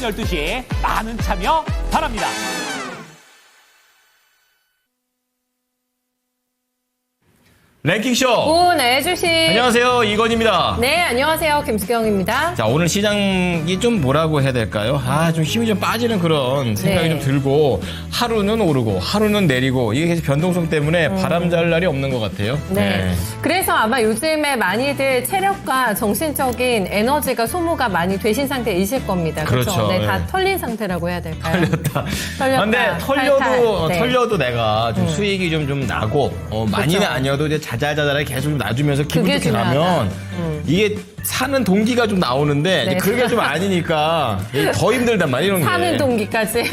오전 12시 많은 참여 바랍니다. 랭킹쇼! 오내주시 안녕하세요, 이건입니다. 네, 안녕하세요. 김수경입니다. 자, 오늘 시장이 좀 뭐라고 해야 될까요? 좀 힘이 좀 빠지는 그런 생각이 네. 좀 들고, 하루는 오르고, 하루는 내리고, 이게 계속 변동성 때문에 바람 잘 날이 없는 것 같아요. 네. 그래서 아마 요즘에 많이들 체력과 정신적인 에너지가 소모가 많이 되신 상태이실 겁니다. 그렇죠. 네, 다 네. 털린 상태라고 해야 될까요? 털렸다. 털렸다. 근데 탈탈. 네. 털려도 내가 좀 수익이 좀 나고, 많이는 그렇죠. 아니어도 이제 자잘자잘하게 계속 좀 놔주면서 기분 그게 좋게 중요하다. 가면, 이게 사는 동기가 좀 나오는데, 네. 이제 그게 좀 아니니까, 더 힘들단 말이야, 이런 게. 사는 동기까지.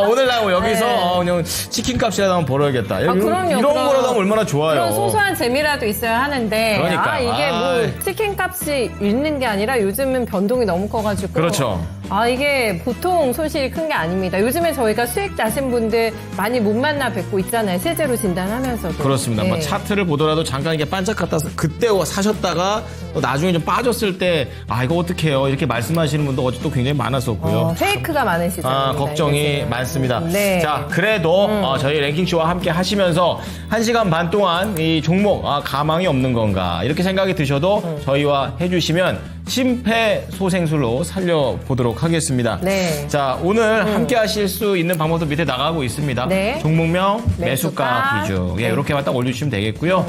오늘 나 여기서 네. 그냥 치킨 값이라도 한번 벌어야겠다. 그럼요. 이런 거라도 하면 얼마나 좋아요. 그런 소소한 재미라도 있어야 하는데 그러니까. 이게 뭐 치킨 값이 있는 게 아니라 요즘은 변동이 너무 커가지고 그렇죠. 이게 보통 손실이 큰 게 아닙니다. 요즘에 저희가 수익 나신 분들 많이 못 만나 뵙고 있잖아요. 실제로 진단하면서도. 그렇습니다. 네. 뭐 차트를 보더라도 잠깐 이렇게 반짝갔다 그때 사셨다가 또 나중에 좀 빠졌을 때 이거 어떡해요 이렇게 말씀하시는 분도 어제 또 굉장히 많았었고요. 페이크가 많은 시장입니다. 걱정이 이것은. 많습니다. 네. 자, 그래도 저희 랭킹쇼와 함께 하시면서 1시간 반 동안 이 종목 가망이 없는 건가 이렇게 생각이 드셔도 저희와 해주시면 심폐소생술로 살려보도록 하겠습니다. 네. 자, 오늘 함께 하실 수 있는 방법도 밑에 나가고 있습니다. 네. 종목명, 매수가, 매수가, 비중. 네. 이렇게만 딱 올려주시면 되겠고요.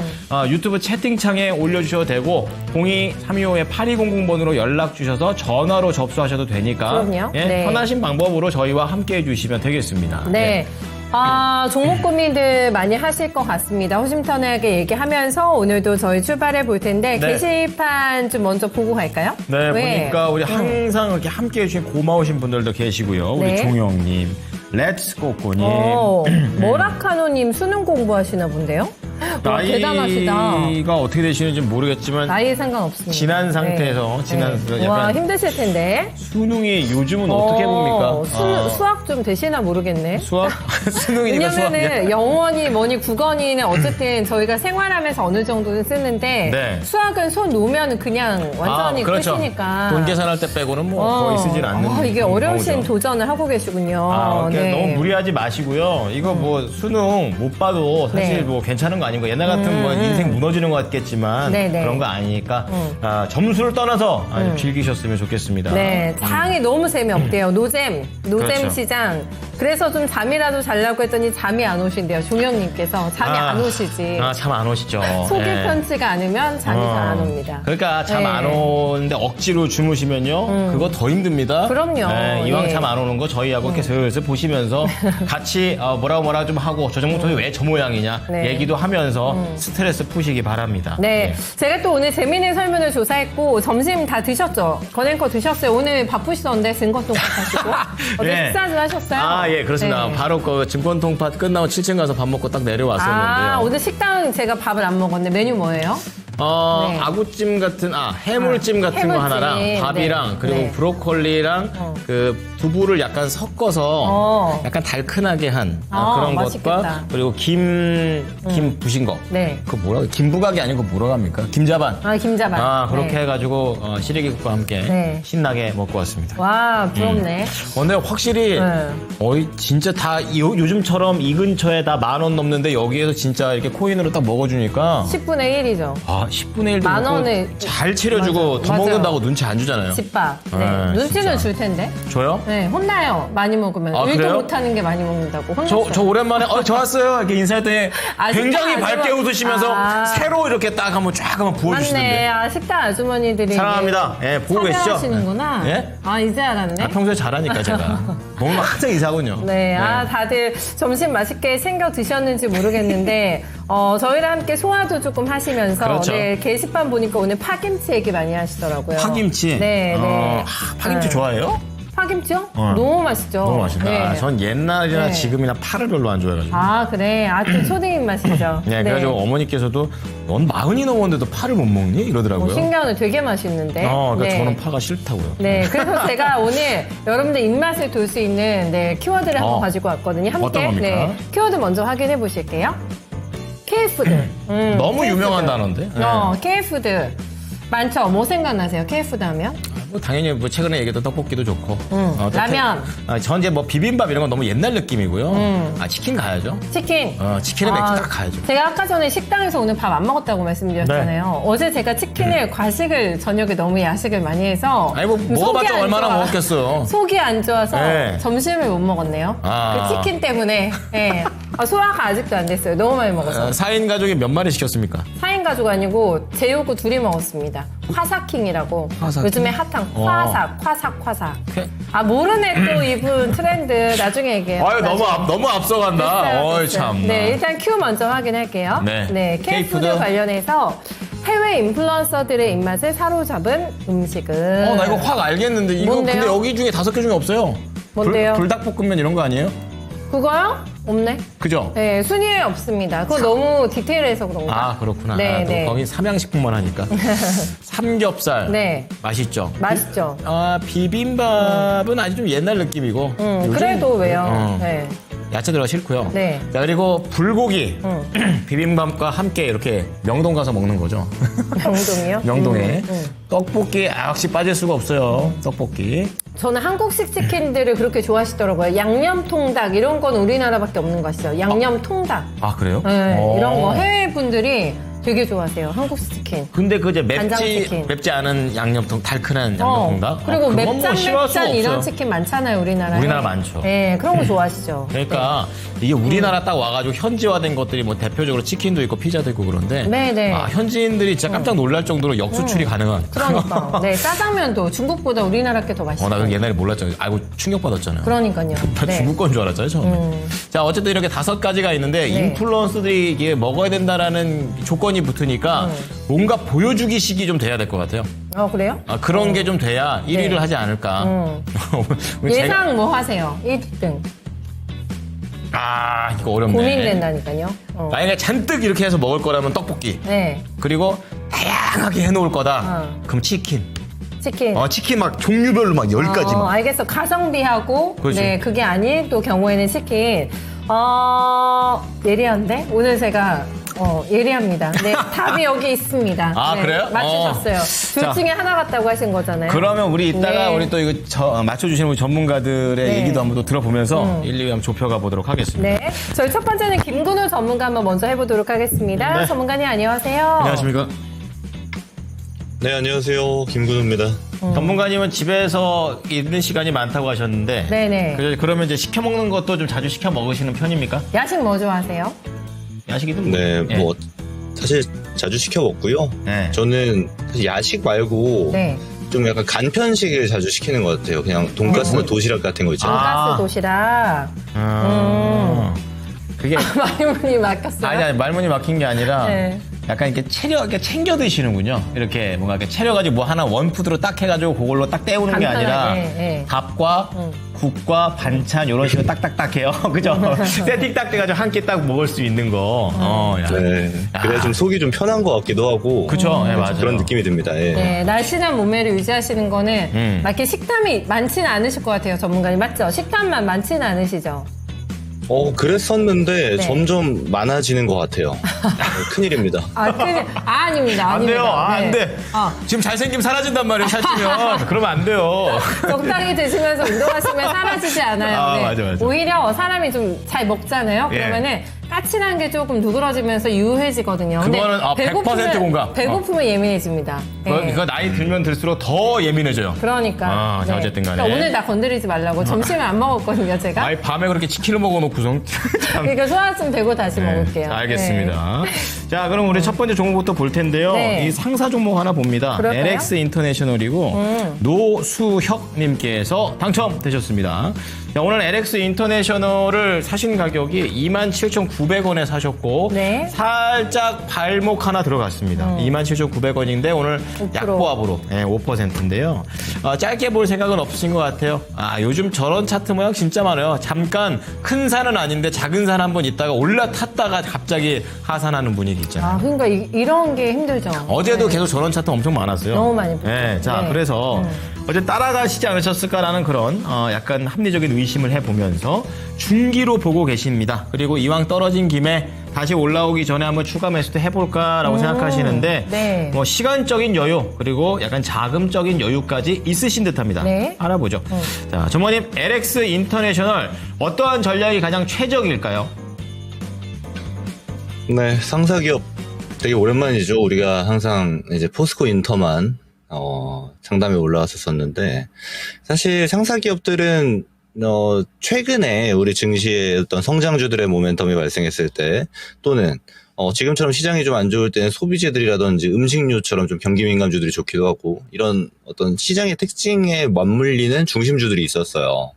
유튜브 채팅창에 올려주셔도 되고 02-3200번으로 연락 주셔서 전화로 접수하셔도 되니까 그럼요. 네. 편하신 방법으로 저희와 함께 해주시면 되겠습니다. 네. 종목 고민들 많이 하실 것 같습니다. 호심탄회하게 얘기하면서 오늘도 저희 출발해 볼 텐데 네. 게시판 좀 먼저 보고 갈까요? 네, 왜? 보니까 우리 항상 이렇게 함께 해주신 고마우신 분들도 계시고요. 우리 네. 종영님, 렛츠고꼬님. 모라카노님 수능 공부하시나 본데요? 와, 대단하시다. 나이가 어떻게 되시는지 모르겠지만 나이에 상관없습니다. 지난 상태에서 네. 와, 약간 힘드실 텐데. 수능이 요즘은 어떻게 봅니까? 수학 좀 되시나 모르겠네. 수학? 수능이니까 수학이야? 왜냐면은 영어니 뭐니 국어니는 어쨌든 저희가 생활하면서 어느 정도는 쓰는데 네. 수학은 손 놓으면 그냥 완전히 그렇죠. 끝이니까. 돈 계산할 때 빼고는 뭐 거의 쓰질 않는. 이게 어려우신 경우죠. 도전을 하고 계시군요. 그러니까 네. 너무 무리하지 마시고요. 이거 뭐 수능 못 봐도 사실 네. 뭐 괜찮은 거 아니고 옛날 같은 뭐 인생 무너지는 것 같겠지만 네, 네. 그런 거 아니니까 점수를 떠나서 즐기셨으면 좋겠습니다. 네, 장이 너무 재미없대요. 노잼 그렇죠. 시장. 그래서 좀 잠이라도 자려고 했더니 잠이 안 오신대요. 종영님께서 잠이 안 오시지. 참 안 오시죠. 속이 예. 편치가 않으면 잠이 잘 안 옵니다. 그러니까 잠 네. 안 오는데 억지로 주무시면요. 그거 더 힘듭니다. 그럼요. 이왕 예. 잠 안 오는 거 저희하고 이렇게 슬슬 보시면서 같이 뭐라 좀 하고 저 종목 왜 저 모양이냐 네. 얘기도 하면서 스트레스 푸시기 바랍니다. 네. 제가 또 오늘 재미있는 설문을 조사했고 점심 다 드셨죠? 건행거 드셨어요? 오늘 바쁘시던데 증거통화 하시고 어제 예. 식사 좀 하셨어요? 예, 그렇습니다. 네. 바로 그 증권통파 끝나고 7층 가서 밥 먹고 딱 내려왔었는데요. 오늘 식당 제가 밥을 안 먹었네. 메뉴 뭐예요? 네. 아구찜 같은, 해물찜 같은 거 해물찜. 하나랑 밥이랑 네. 그리고 네. 브로콜리랑 그 두부를 약간 섞어서 약간 달큰하게 한 그런 맛있겠다. 것과 그리고 김 부신 거. 네. 김부각이 아니고 뭐라고 합니까? 김자반. 김자반. 그렇게 네. 해가지고 시래기국과 함께 네. 신나게 먹고 왔습니다. 와, 부럽네. 근데 확실히 네. 진짜 다 요즘처럼 이 근처에 다 10,000원 넘는데 여기에서 진짜 이렇게 코인으로 딱 먹어주니까 10분의 1이죠. 10분의 1도 10,000원을 잘 차려주고 더 맞아요. 먹는다고 눈치 안 주잖아요. 집밥. 네. 네, 눈치는 진짜. 줄 텐데. 저요? 네, 혼나요. 많이 먹으면. 일도 그래요? 못하는 게 많이 먹는다고. 혼났어요. 저 오랜만에 저 왔어요 이렇게 인사했더니 굉장히 식당 밝게 아주머- 웃으시면서 새로 이렇게 딱 한번 부어주시던데. 맞네. 식당 아주머니들이. 사랑합니다. 예, 보고 계시죠? 참여하시는구나. 예? 이제 알았네. 평소에 잘하니까 제가 너무 항상 이사군요. 네, 다들 점심 맛있게 챙겨 드셨는지 모르겠는데, 저희랑 함께 소화도 조금 하시면서, 그렇죠. 네, 게시판 보니까 오늘 파김치 얘기 많이 하시더라고요. 파김치. 네, 네. 파김치 네. 좋아해요? 파김치요? 너무 맛있죠. 너무 맛있다. 네. 전 옛날이나 네. 지금이나 파를 별로 안 좋아해가지고. 그래. 또 초딩 맛이죠. 네, 그래가지고 어머니께서도 넌 40이 넘었는데도 파를 못 먹니? 이러더라고요. 신기하네. 되게 맛있는데. 그러니까 네. 저는 파가 싫다고요. 네, 그래서 제가 오늘 여러분들 입맛을 돌 수 있는 키워드를 한번 가지고 왔거든요. 함께. 어떤 겁니까? 네, 키워드 먼저 확인해 보실게요. K푸드. 너무 K푸드. 유명한 단어인데. 네. K푸드. 많죠? 뭐 생각나세요? K푸드 하면? 뭐 당연히 뭐 최근에 얘기했던 떡볶이도 좋고. 라면. 전 이제 뭐 비빔밥 이런 건 너무 옛날 느낌이고요. 치킨 가야죠. 치킨. 치킨에 맥주 딱 가야죠. 제가 아까 전에 식당에서 오늘 밥 안 먹었다고 말씀드렸잖아요. 어제 제가 치킨을 과식을 저녁에 너무 야식을 많이 해서 아니 뭐 먹어봤자 얼마나 먹었겠어요. 속이 안 좋아서 네. 점심을 못 먹었네요. 그 치킨 때문에 소화가 아직도 안 됐어요. 너무 많이 먹어서. 4인 가족이 몇 마리 시켰습니까? 4인 가족 아니고 제우고 둘이 먹었습니다. 화사킹이라고. 화사킹? 요즘에 핫한 화삭. 오케이. 모르네 또 이분 트렌드 나중에 얘기해요. 아유 너무 앞서간다. 됐어요. 어이 참. 네, 일단 큐 먼저 확인할게요. 네. K푸드 K푸드. 관련해서 해외 인플루언서들의 입맛을 사로잡은 음식은 나 이거 확 알겠는데 이거 뭔데요? 근데 여기 중에 5개 중에 없어요. 뭔데요? 불닭볶음면 이런 거 아니에요? 그거요? 없네. 그죠? 네, 순위에 없습니다. 그거 너무 디테일해서 그런가? 그렇구나. 네. 거기 삼양식품만 하니까. 삼겹살. 네. 맛있죠? 맛있죠. 비빔밥은 아직 좀 옛날 느낌이고. 요즘- 그래도 왜요? 네. 야채 들어가 싫고요. 네. 자, 그리고 불고기. 비빔밥과 함께 이렇게 명동 가서 먹는 거죠. 명동이요? 명동에. 떡볶이 역시 빠질 수가 없어요. 떡볶이. 저는 한국식 치킨들을 그렇게 좋아하시더라고요. 양념통닭 이런 건 우리나라밖에 없는 거 아시죠? 양념통닭. 그래요? 네, 이런 거 해외 분들이 되게 좋아하세요. 한국식 치킨. 근데 그 이제 간장치킨. 맵지 않은 양념통, 달큰한 양념통닭. 그리고 그건 뭐 맵짠 싫어할 수가 이런 없어요. 치킨 많잖아요, 우리나라에. 우리나라 많죠. 네, 그런 거 좋아하시죠. 그러니까 이게 우리나라 딱 와가지고 현지화된 것들이 뭐 대표적으로 치킨도 있고 피자도 있고 그런데 네. 현지인들이 진짜 깜짝 놀랄 정도로 역수출이 가능한. 그러니까. 네, 짜장면도 중국보다 우리나라 게 더 맛있어요. 나 그건 옛날에 몰랐죠. 알고 충격받았잖아요. 그러니까요. 나 네. 중국 건 줄 알았잖아요, 처음에. 자, 어쨌든 이렇게 5가지가 있는데 네. 인플루언서들이 이게 먹어야 된다라는 조건이 붙으니까 뭔가 보여주기식이 좀 돼야 될 것 같아요. 그래요? 그런 게 좀 돼야 1위를 네. 하지 않을까. 예상 뭐 하세요? 1등. 이거 어렵네. 고민된다니까요. 만약에 잔뜩 이렇게 해서 먹을 거라면 떡볶이. 네. 그리고 다양하게 해놓을 거다. 그럼 치킨. 치킨. 치킨 막 종류별로 막 10가지 막. 알겠어. 가성비하고. 그렇지. 네, 그게 아닌 또 경우에는 치킨. 예리한데? 오늘 제가 예리합니다. 네, 답이 여기 있습니다. 네, 그래요? 맞추셨어요. 둘 자. 중에 하나 같다고 하신 거잖아요. 그러면 우리 이따가 네. 우리 또 이거 맞춰주시는 우리 전문가들의 네. 얘기도 한번 또 들어보면서 1, 2위 한번 좁혀가 보도록 하겠습니다. 네. 저희 첫 번째는 김근우 전문가 한번 먼저 해보도록 하겠습니다. 네. 전문가님 안녕하세요. 안녕하십니까? 네, 안녕하세요. 김근우입니다. 전문가님은 집에서 있는 시간이 많다고 하셨는데 네네. 그러면 이제 시켜 먹는 것도 좀 자주 시켜 먹으시는 편입니까? 야식 뭐 좋아하세요? 야식이든 네, 뭐 사실 자주 시켜 먹고요. 네. 저는 사실 야식 말고 네. 좀 약간 간편식을 자주 시키는 것 같아요. 그냥 돈가스나 도시락 같은 거 있잖아요. 돈가스 도시락. 그게 말문이 막혔어요. 아니 말문이 막힌 게 아니라 네. 약간 이렇게 이렇게 챙겨 드시는군요. 이렇게 뭔가 이렇게 차려가지고 뭐 하나 원푸드로 딱 해가지고 그걸로 딱 때우는 게 아니라 간편하게, 네. 밥과 국과 반찬 이런 식으로 딱딱딱 해요. 그죠? 세팅 딱 돼가지고 한 끼 딱 먹을 수 있는 거. 야. 네, 그래야 좀 속이 좀 편한 것 같기도 하고. 그쵸? 네, 맞아요. 그런 느낌이 듭니다. 예. 네, 날씬한 몸매를 유지하시는 거는 막 이렇게 식탐이 많지는 않으실 것 같아요, 전문가님. 맞죠? 식탐만 많지는 않으시죠? 그랬었는데 네. 점점 많아지는 것 같아요. 큰일입니다. 아닙니다. 안 돼요. 아닙니다. 안 네. 돼. 지금 잘생김 사라진단 말이에요, 살찌면. 그러면 안 돼요. 적당히 드시면서 운동하시면 사라지지 않아요. 네. 맞아. 오히려 사람이 좀 잘 먹잖아요. 예. 그러면은 까칠한 게 조금 누그러지면서 유해지거든요. 근데 그거는 100% 공감. 배고프면 예민해집니다. 네. 그거 나이 들면 들수록 더 예민해져요. 그러니까. 자, 어쨌든 간에. 그러니까 오늘 나 건드리지 말라고. 점심에 안 먹었거든요, 제가. 아이, 밤에 그렇게 치킨을 먹어놓고선. 참. 그러니까 소화 좀 되고 다시 먹을게요. 알겠습니다. 자, 그럼 우리 첫 번째 종목부터 볼 텐데요. 네. 이 상사 종목 하나 봅니다. 그럴까요? LX 인터내셔널이고 노수혁님께서 당첨되셨습니다. 자, 오늘 LX 인터내셔널을 사신 가격이 27,900원에 사셨고 네. 살짝 발목 하나 들어갔습니다. 27,900원인데 오늘 5%. 약보합으로 5%인데요. 짧게 볼 생각은 없으신 것 같아요. 요즘 저런 차트 모양 진짜 많아요. 잠깐 큰 산은 아닌데 작은 산 한번 있다가 올라탔다가 갑자기 하산하는 분위기 있잖아요. 그러니까 이런 게 힘들죠. 어제도 네. 계속 저런 차트 엄청 많았어요. 너무 많이 봤죠. 네, 자, 네. 그래서 어제 따라가시지 않으셨을까라는 그런 약간 합리적인 의심을 해보면서 중기로 보고 계십니다. 그리고 이왕 떨어진 김에 다시 올라오기 전에 한번 추가 매수도 해볼까라고 생각하시는데 네. 뭐 시간적인 여유 그리고 약간 자금적인 여유까지 있으신 듯합니다. 네. 알아보죠. 자, 전무님 LX 인터내셔널 어떠한 전략이 가장 최적일까요? 네, 상사기업 되게 오랜만이죠. 우리가 항상 이제 포스코 인터만 상담에 올라왔었는데 사실 상사기업들은 최근에 우리 증시의 어떤 성장주들의 모멘텀이 발생했을 때 또는 지금처럼 시장이 좀 안 좋을 때는 소비재들이라든지 음식료처럼 좀 경기 민감주들이 좋기도 하고 이런 어떤 시장의 특징에 맞물리는 중심주들이 있었어요.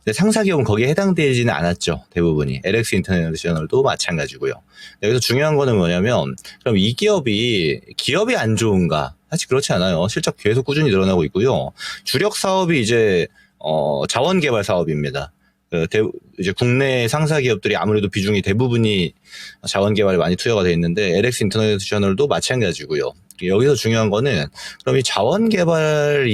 근데 상사기업은 거기에 해당되지는 않았죠. 대부분이. LX 인터내셔널도 마찬가지고요. 여기서 중요한 거는 뭐냐면 그럼 이 기업이 안 좋은가? 사실 그렇지 않아요. 실적 계속 꾸준히 늘어나고 있고요. 주력 사업이 이제 자원개발 사업입니다. 이제 국내 상사 기업들이 아무래도 비중이 대부분이 자원개발에 많이 투여가 돼 있는데 LX 인터내셔널도 마찬가지고요. 여기서 중요한 거는 그럼 이 자원개발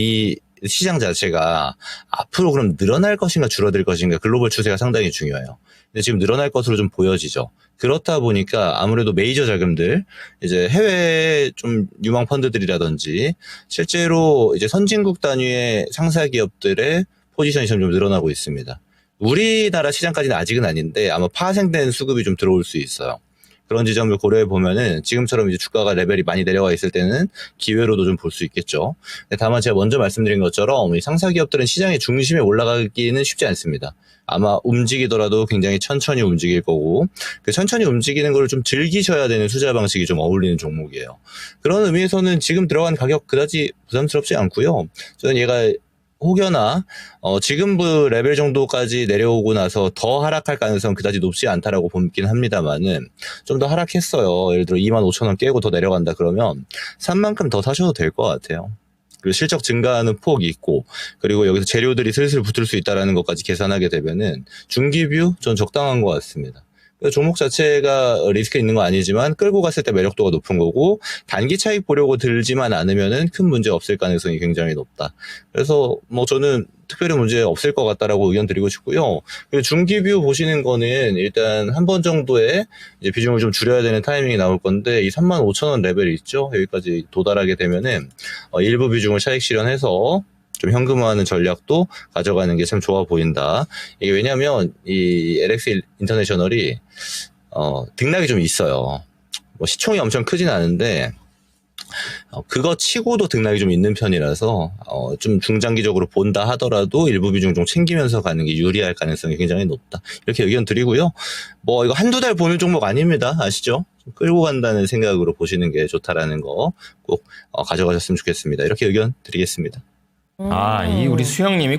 시장 자체가 앞으로 그럼 늘어날 것인가 줄어들 것인가 글로벌 추세가 상당히 중요해요. 근데 지금 늘어날 것으로 좀 보여지죠. 그렇다 보니까 아무래도 메이저 자금들, 이제 해외 좀 유망 펀드들이라든지 실제로 이제 선진국 단위의 상사 기업들의 포지션이 좀 늘어나고 있습니다. 우리나라 시장까지는 아직은 아닌데 아마 파생된 수급이 좀 들어올 수 있어요. 그런 지점을 고려해 보면은 지금처럼 이제 주가가 레벨이 많이 내려가 있을 때는 기회로도 좀 볼 수 있겠죠. 다만 제가 먼저 말씀드린 것처럼 이 상사 기업들은 시장의 중심에 올라가기는 쉽지 않습니다. 아마 움직이더라도 굉장히 천천히 움직일 거고 그 천천히 움직이는 걸 좀 즐기셔야 되는 투자 방식이 좀 어울리는 종목이에요. 그런 의미에서는 지금 들어간 가격 그다지 부담스럽지 않고요. 저는 얘가 혹여나 지금부 레벨 정도까지 내려오고 나서 더 하락할 가능성은 그다지 높지 않다라고 보긴 합니다만은 좀 더 하락했어요. 예를 들어 25,000원 깨고 더 내려간다 그러면 산 만큼 더 사셔도 될 것 같아요. 그리고 실적 증가하는 폭이 있고 그리고 여기서 재료들이 슬슬 붙을 수 있다는 것까지 계산하게 되면은 중기뷰 전 적당한 것 같습니다. 종목 자체가 리스크 있는 건 아니지만 끌고 갔을 때 매력도가 높은 거고 단기 차익 보려고 들지만 않으면은 큰 문제 없을 가능성이 굉장히 높다. 그래서 뭐 저는 특별히 문제 없을 것 같다라고 의견 드리고 싶고요. 그리고 중기뷰 보시는 거는 일단 한 번 정도의 이제 비중을 좀 줄여야 되는 타이밍이 나올 건데 이 35,000원 레벨이 있죠. 여기까지 도달하게 되면은 일부 비중을 차익 실현해서 좀 현금화하는 전략도 가져가는 게 참 좋아 보인다. 이게 왜냐면 이 LX 인터내셔널이 등락이 좀 있어요. 뭐 시총이 엄청 크진 않은데 그거 치고도 등락이 좀 있는 편이라서 좀 중장기적으로 본다 하더라도 일부 비중 좀 챙기면서 가는 게 유리할 가능성이 굉장히 높다. 이렇게 의견 드리고요. 뭐 이거 한두 달 보는 종목 아닙니다. 아시죠? 끌고 간다는 생각으로 보시는 게 좋다라는 거 꼭 가져가셨으면 좋겠습니다. 이렇게 의견 드리겠습니다. 이 우리 수영님이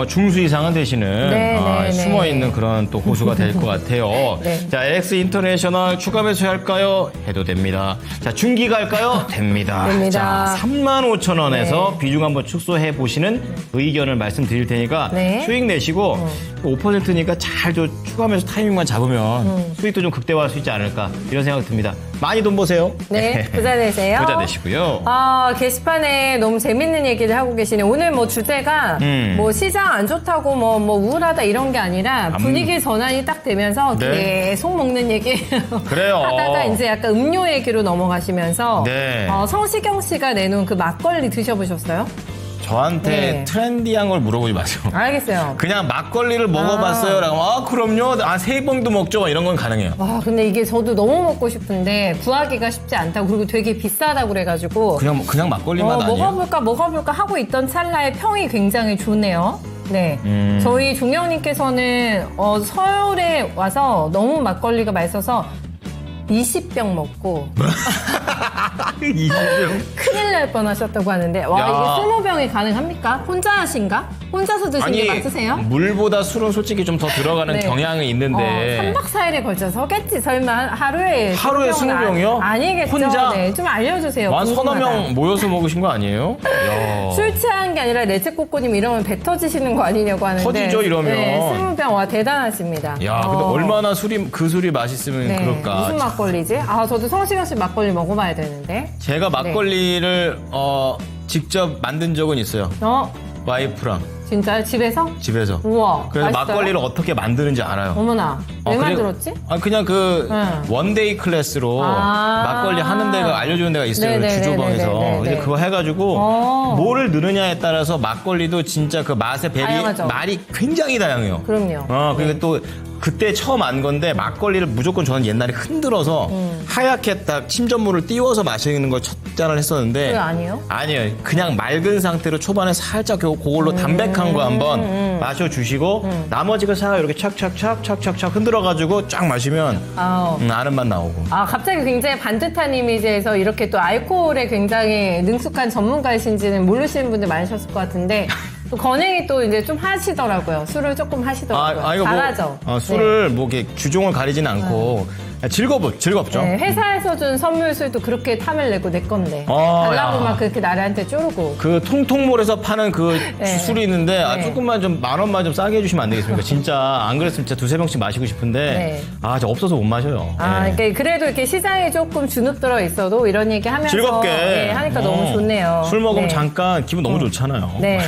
중수 이상은 되시는 네. 숨어있는 그런 또 고수가 될 것 같아요. 네. 자, LX 인터내셔널 추가 매수할까요? 해도 됩니다. 자, 중기 갈까요? 됩니다. 됩니다. 자, 35,000원에서 네. 비중 한번 축소해 보시는 의견을 말씀드릴 테니까 네. 수익 내시고 5%니까 잘 추가 매수 타이밍만 잡으면 수익도 좀 극대화할 수 있지 않을까 이런 생각이 듭니다. 많이 돈 보세요. 네, 부자 되세요. 부자 되시고요. 게시판에 너무 재밌는 얘기를 하고 계시네. 오늘 뭐 주제가 뭐 시장 안 좋다고 뭐 우울하다 이런 게 아니라 분위기 전환이 딱 되면서 네. 계속 먹는 얘기 그래요. 하다가 이제 약간 음료 얘기로 넘어가시면서 네. 성시경 씨가 내놓은 그 막걸리 드셔보셨어요? 저한테 네. 트렌디한 걸 물어보지 마세요. 알겠어요. 그냥 막걸리를 먹어봤어요. 라고 그럼요. 3봉도 먹죠. 이런 건 가능해요. 근데 이게 저도 너무 먹고 싶은데 구하기가 쉽지 않다고 그리고 되게 비싸다고 그래가지고 그냥 막걸리만 아니에요. 먹어볼까 하고 있던 찰나에 평이 굉장히 좋네요. 네. 저희 종영님께서는 서울에 와서 너무 막걸리가 맛있어서 20병 먹고 20병? 큰일 날 뻔하셨다고 하는데 야. 이게 20병이 가능합니까? 혼자 하신가? 혼자서 드신 게 맞으세요? 물보다 술은 솔직히 좀 더 들어가는 네. 경향이 있는데 3박 4일에 걸쳐서겠지 설마 하루에 20병이요? 아니겠죠. 혼자? 네, 좀 알려주세요. 한 서너 궁금하다. 명 모여서 먹으신 거 아니에요? 야. 술 취한 게 아니라 레츠꼬꼬님 이러면 배 터지시는 거 아니냐고 하는데 터지죠, 이러면. 네, 20병 와 대단하십니다. 야, 근데 얼마나 그 술이 맛있으면 네, 그럴까? 무슨 막걸리지? 저도 성시경 씨 막걸리 먹어봐야 되는데. 제가 막걸리를 직접 만든 적은 있어요. 와이프랑 진짜 집에서? 집에서. 우와. 그래서 맛있어요? 막걸리를 어떻게 만드는지 알아요. 어머나. 왜 그냥- 만들었지? 그냥 그 응. 원데이 클래스로 아. 막걸리 하는 데가 알려주는 데가 있어요. 네네네네네네. 주조방에서. 이제 그거 해가지고 뭐를 넣느냐에 따라서 막걸리도 진짜 그 맛의 다양하죠. 말이 굉장히 다양해요. 그럼요. 그리고 또 그때 처음 안 건데 막걸리를 무조건 저는 옛날에 흔들어서 하얗게 딱 침전물을 띄워서 마시는 걸 첫 잔을 했었는데 그게 아니에요? 아니에요. 그냥 맑은 상태로 초반에 살짝 그걸로 담백한 거 한번 마셔주시고 나머지 거 싹 이렇게 착착착 흔들어가지고 쫙 마시면 아우. 아는 맛 나오고. 아, 갑자기 굉장히 반듯한 이미지에서 이렇게 또 알코올에 굉장히 능숙한 전문가이신지는 모르시는 분들 많으셨을 것 같은데, 또 건행이 또 이제 좀 하시더라고요. 술을 조금 하시더라고요. 이거 잘하죠. 술을 뭐 이렇게 주종을 가리지는 않고 즐겁죠. 네, 회사에서 준 선물술도 그렇게 탐을 내고 내 건데. 달라고 야. 막 그렇게 나한테 쪼르고. 그 통통몰에서 파는 그 네. 술이 있는데 네. 조금만 좀 10,000원만 좀 싸게 해주시면 안 되겠습니까? 진짜 안 그랬으면 진짜 두세 병씩 마시고 싶은데 네. 저 없어서 못 마셔요. 아, 네. 그러니까 그래도 이렇게 시장에 조금 주눅 들어 있어도 이런 얘기 하면서 즐겁게 네, 하니까 너무 좋네요. 술 먹으면 네. 잠깐 기분 너무 좋잖아요. 네.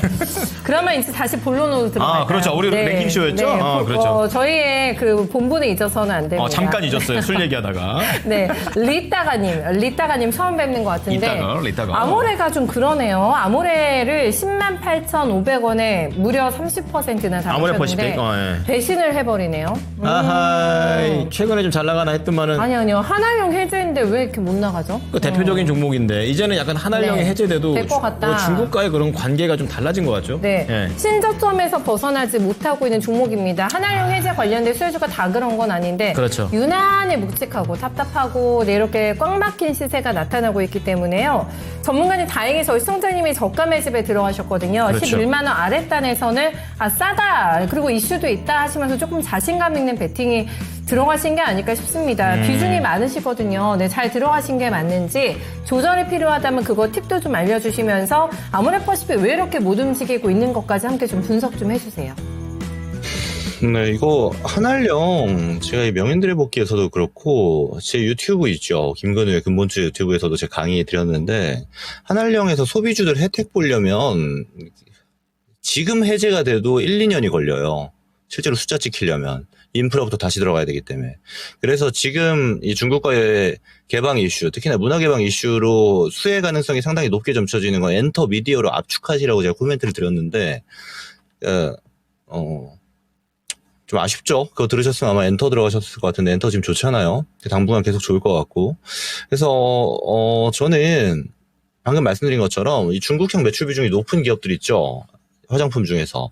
그러면 이제 다시 본론으로 들어갈까요? 그렇죠. 우리 랭킹 쇼였죠? 그렇죠. 저희의 그 본분에 잊어서는 안 됩니다. 잠깐 잊었어요. 술 얘기하다가. 네. 리따가님 처음 뵙는 것 같은데. 리따가. 아모레가 좀 그러네요. 아모레를 108,500원에 무려 30%나 아모레 담으셨는데 퍼시픽, 예. 배신을 해버리네요. 아하, 최근에 좀 잘 나가나 했더만은 아니요. 한알령 해제인데 왜 이렇게 못 나가죠? 그 대표적인 종목인데 이제는 약간 한알령이 네. 해제돼도 될것 같다. 뭐 중국과의 그런 관계가 좀 달라진 것 같죠? 네. 예. 신저점에서 벗어나지 못하고 있는 종목입니다. 한알령 해제 관련된 수혜주가 다 그런 건 아닌데 그렇죠. 유난히 묵직하고 답답하고 네, 이렇게 꽉 막힌 시세가 나타나고 있기 때문에요. 전문가님 다행히 저희 시청자님이 저가 매집에 들어가셨거든요. 그렇죠. 11만 원 아랫단에서는 싸다 그리고 이슈도 있다 하시면서 조금 자신감 있는 베팅이 들어가신 게 아닐까 싶습니다. 비중이 많으시거든요. 네, 잘 들어가신 게 맞는지 조절이 필요하다면 그거 팁도 좀 알려주시면서 아모레 퍼시픽 왜 이렇게 못 움직이고 있는 것까지 함께 좀 분석 좀 해주세요. 네, 이거 한알령 제가 이 명인들의 복귀에서도 그렇고 제 유튜브 있죠. 김건우의 근본주 유튜브에서도 제가 강의 드렸는데 한알령에서 소비주들 혜택 보려면 지금 해제가 돼도 1, 2년이 걸려요. 실제로 숫자 찍히려면 인프라부터 다시 들어가야 되기 때문에. 그래서 지금 이 중국과의 개방 이슈, 특히나 문화 개방 이슈로 수혜 가능성이 상당히 높게 점쳐지는 건 엔터 미디어로 압축하시라고 제가 코멘트를 드렸는데 좀 아쉽죠? 그거 들으셨으면 아마 엔터 들어가셨을 것 같은데 엔터 지금 좋잖아요. 당분간 계속 좋을 것 같고. 그래서 저는 방금 말씀드린 것처럼 이 중국형 매출 비중이 높은 기업들 있죠. 화장품 중에서.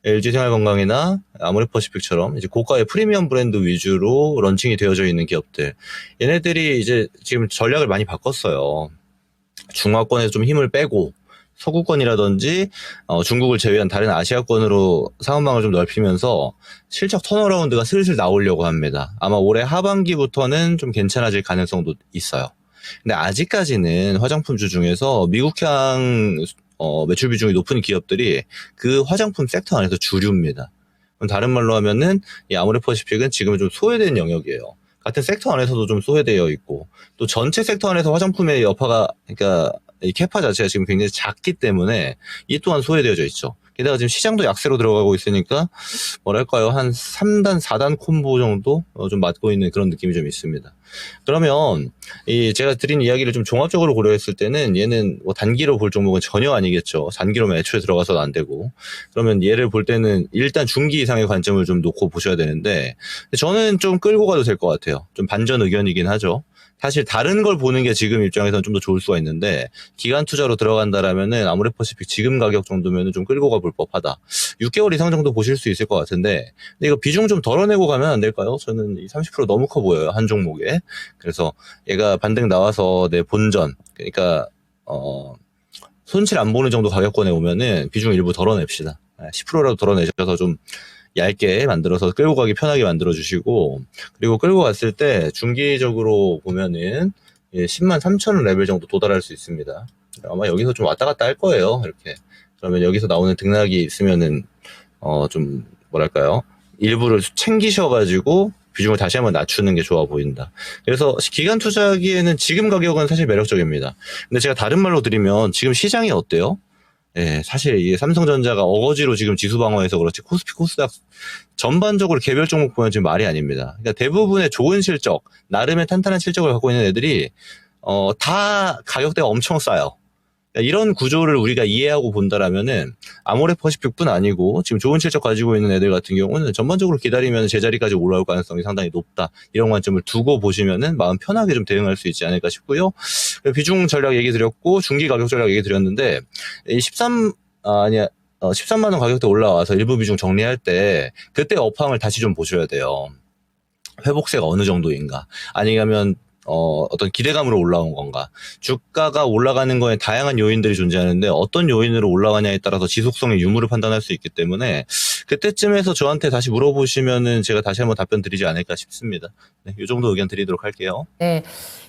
LG생활건강이나 아모레퍼시픽처럼 이제 고가의 프리미엄 브랜드 위주로 런칭이 되어져 있는 기업들. 얘네들이 이제 지금 전략을 많이 바꿨어요. 중화권에서 좀 힘을 빼고 서구권이라든지 중국을 제외한 다른 아시아권으로 사업망을 좀 넓히면서 실적 턴어라운드가 슬슬 나오려고 합니다. 아마 올해 하반기부터는 좀 괜찮아질 가능성도 있어요. 근데 아직까지는 화장품주 중에서 미국향 매출 비중이 높은 기업들이 그 화장품 섹터 안에서 주류입니다. 그럼 다른 말로 하면은 이 아모레퍼시픽은 지금은 좀 소외된 영역이에요. 같은 섹터 안에서도 좀 소외되어 있고 또 전체 섹터 안에서 화장품의 여파가 그러니까 이 캐파 자체가 지금 굉장히 작기 때문에 이 또한 소외되어져 있죠. 게다가 지금 시장도 약세로 들어가고 있으니까 뭐랄까요 한 3단 4단 콤보 정도 좀 맞고 있는 그런 느낌이 좀 있습니다. 그러면 이 제가 드린 이야기를 좀 종합적으로 고려했을 때는 얘는 뭐 단기로 볼 종목은 전혀 아니겠죠. 단기로만 애초에 들어가서도 안 되고. 그러면 얘를 볼 때는 일단 중기 이상의 관점을 좀 놓고 보셔야 되는데 저는 좀 끌고 가도 될 것 같아요. 좀 반전 의견이긴 하죠. 사실 다른 걸 보는 게 지금 입장에서는 좀 더 좋을 수가 있는데 기간 투자로 들어간다라면은 아모레퍼시픽 지금 가격 정도면은 좀 끌고 가볼 법하다. 6개월 이상 정도 보실 수 있을 것 같은데 근데 이거 비중 좀 덜어내고 가면 안 될까요? 저는 30% 너무 커 보여요. 한 종목에. 그래서 얘가 반등 나와서 내 본전 그러니까 손실 안 보는 정도 가격권에 오면은 비중 일부 덜어냅시다. 10%라도 덜어내셔서 좀 얇게 만들어서 끌고 가기 편하게 만들어 주시고 그리고 끌고 갔을 때 중기적으로 보면은 10만 3천 레벨 정도 도달할 수 있습니다. 아마 여기서 좀 왔다 갔다 할 거예요. 이렇게. 그러면 여기서 나오는 등락이 있으면은 좀 뭐랄까요? 일부를 챙기셔가지고 비중을 다시 한번 낮추는 게 좋아 보인다. 그래서 기간 투자하기에는 지금 가격은 사실 매력적입니다. 근데 제가 다른 말로 드리면 지금 시장이 어때요? 예, 사실 이게 삼성전자가 어거지로 지금 지수 방어해서 그렇지 코스피 코스닥 전반적으로 개별 종목 보면 지금 말이 아닙니다. 그러니까 대부분의 좋은 실적, 나름의 탄탄한 실적을 갖고 있는 애들이 다 가격대가 엄청 싸요. 그러니까 이런 구조를 우리가 이해하고 본다라면은 아모레퍼시픽뿐 아니고 지금 좋은 실적 가지고 있는 애들 같은 경우는 전반적으로 기다리면 제자리까지 올라올 가능성이 상당히 높다. 이런 관점을 두고 보시면은 마음 편하게 좀 대응할 수 있지 않을까 싶고요. 비중 전략 얘기 드렸고 중기 가격 전략 얘기 드렸는데 13만 원 가격대 올라와서 일부 비중 정리할 때 그때 업황을 다시 좀 보셔야 돼요. 회복세가 어느 정도인가? 아니면 어떤 기대감으로 올라온 건가. 주가가 올라가는 거에 다양한 요인들이 존재하는데 어떤 요인으로 올라가냐에 따라서 지속성의 유무를 판단할 수 있기 때문에 그때쯤에서 저한테 다시 물어보시면은 제가 다시 한번 답변 드리지 않을까 싶습니다. 네, 이 정도 의견 드리도록 할게요. 네.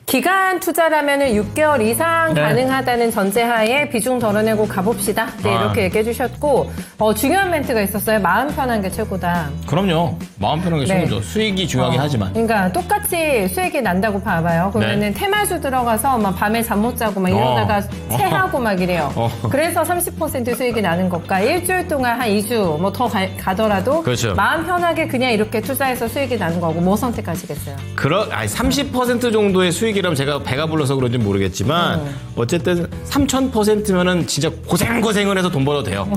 기간 투자라면은 6개월 이상 네. 가능하다는 전제하에 비중 덜어내고 가봅시다. 네, 이렇게 얘기해 주셨고, 중요한 멘트가 있었어요. 마음 편한 게 최고다. 그럼요. 마음 편한 게 네. 최고죠. 수익이 중요하긴 하지만. 그러니까 똑같이 수익이 난다고 봐봐요. 그러면은 테마주 들어가서 막 밤에 잠 못 자고 막 이러다가 체하고 막 이래요. 그래서 30% 수익이 나는 것과 일주일 동안 한 2주 뭐 더 가더라도 그렇죠. 마음 편하게 그냥 이렇게 투자해서 수익이 나는 거고 뭐 선택하시겠어요? 30% 정도의 수익이라면 제가 배가 불러서 그런지 모르겠지만 어쨌든 3000%면은 진짜 고생을 해서 돈 벌어도 돼요.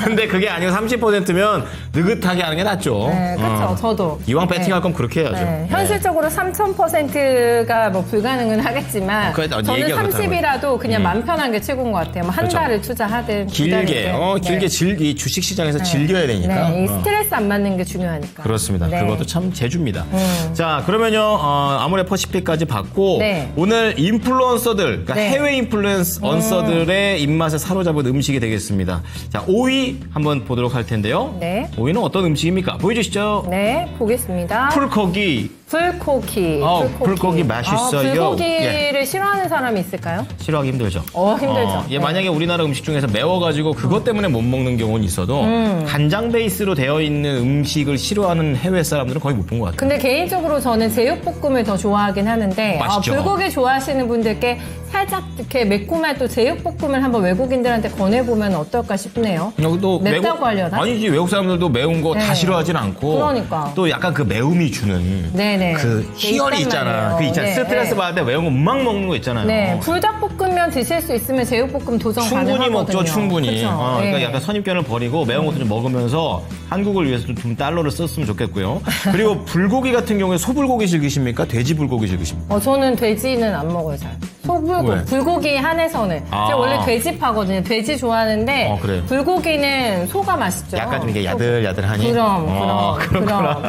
근데 그게 아니고 30%면 느긋하게 하는 게 낫죠. 네, 그렇죠. 저도. 이왕 배팅할 거면 그렇게 해야죠. 네, 현실적으로 3000%가 뭐 불가능은 하겠지만 저는 얘기가 30이라도 그냥 맘 편한 게 최고인 것 같아요. 뭐 한 그렇죠. 달을 투자하든 길게 이 주식 시장에서 즐겨야 되니까. 네, 이 스트레스 안 받는 게 중요하니까. 그렇습니다. 네. 그것도 참 재주입니다. 자, 그러면요, 아모레퍼시픽까지 받고, 네. 오늘 인플루언서들, 그러니까 네. 해외 인플루언서들의 입맛에 사로잡은 음식이 되겠습니다. 자, 5위 한번 보도록 할 텐데요. 네. 5위는 어떤 음식입니까? 보여주시죠. 네, 보겠습니다. 풀고기. 불고기. 불고기 맛있어요. 불고기를 싫어하는 사람이 있을까요? 싫어하기 힘들죠. 힘들죠. 예, 네. 만약에 우리나라 음식 중에서 매워가지고 그것 때문에 못 먹는 경우는 있어도 간장 베이스로 되어 있는 음식을 싫어하는 해외 사람들은 거의 못 본 것 같아요. 근데 개인적으로 저는 제육볶음을 더 좋아하긴 하는데 맛있죠. 불고기 좋아하시는 분들께 살짝 이렇게 매콤한 또 제육볶음을 한번 외국인들한테 권해보면 어떨까 싶네요. 또 맵다고 하려나? 아니지, 외국 사람들도 매운 거 다 네. 싫어하진 않고. 그러니까. 또 약간 그 매움이 주는. 네네. 그 희열이 있단 있잖아. 말이에요. 그 있잖아. 네, 스트레스 네. 받을 때 매운 거 막 먹는 거 있잖아요. 네, 불닭볶음면 드실 수 있으면 제육볶음 도전 충분히 가능하거든요. 먹죠, 충분히. 그쵸? 그러니까 네. 약간 선입견을 버리고 매운 것도 좀 먹으면서 한국을 위해서 좀 달러를 썼으면 좋겠고요. 그리고 불고기 같은 경우에 소불고기 즐기십니까? 돼지 불고기 즐기십니까? 저는 돼지는 안 먹어요, 잘. 소불고기, 왜? 불고기 한해서는. 제가 원래 돼지파거든요. 돼지 좋아하는데 그래요? 불고기는 소가 맛있죠. 약간 좀 이게 야들야들하니? 그럼.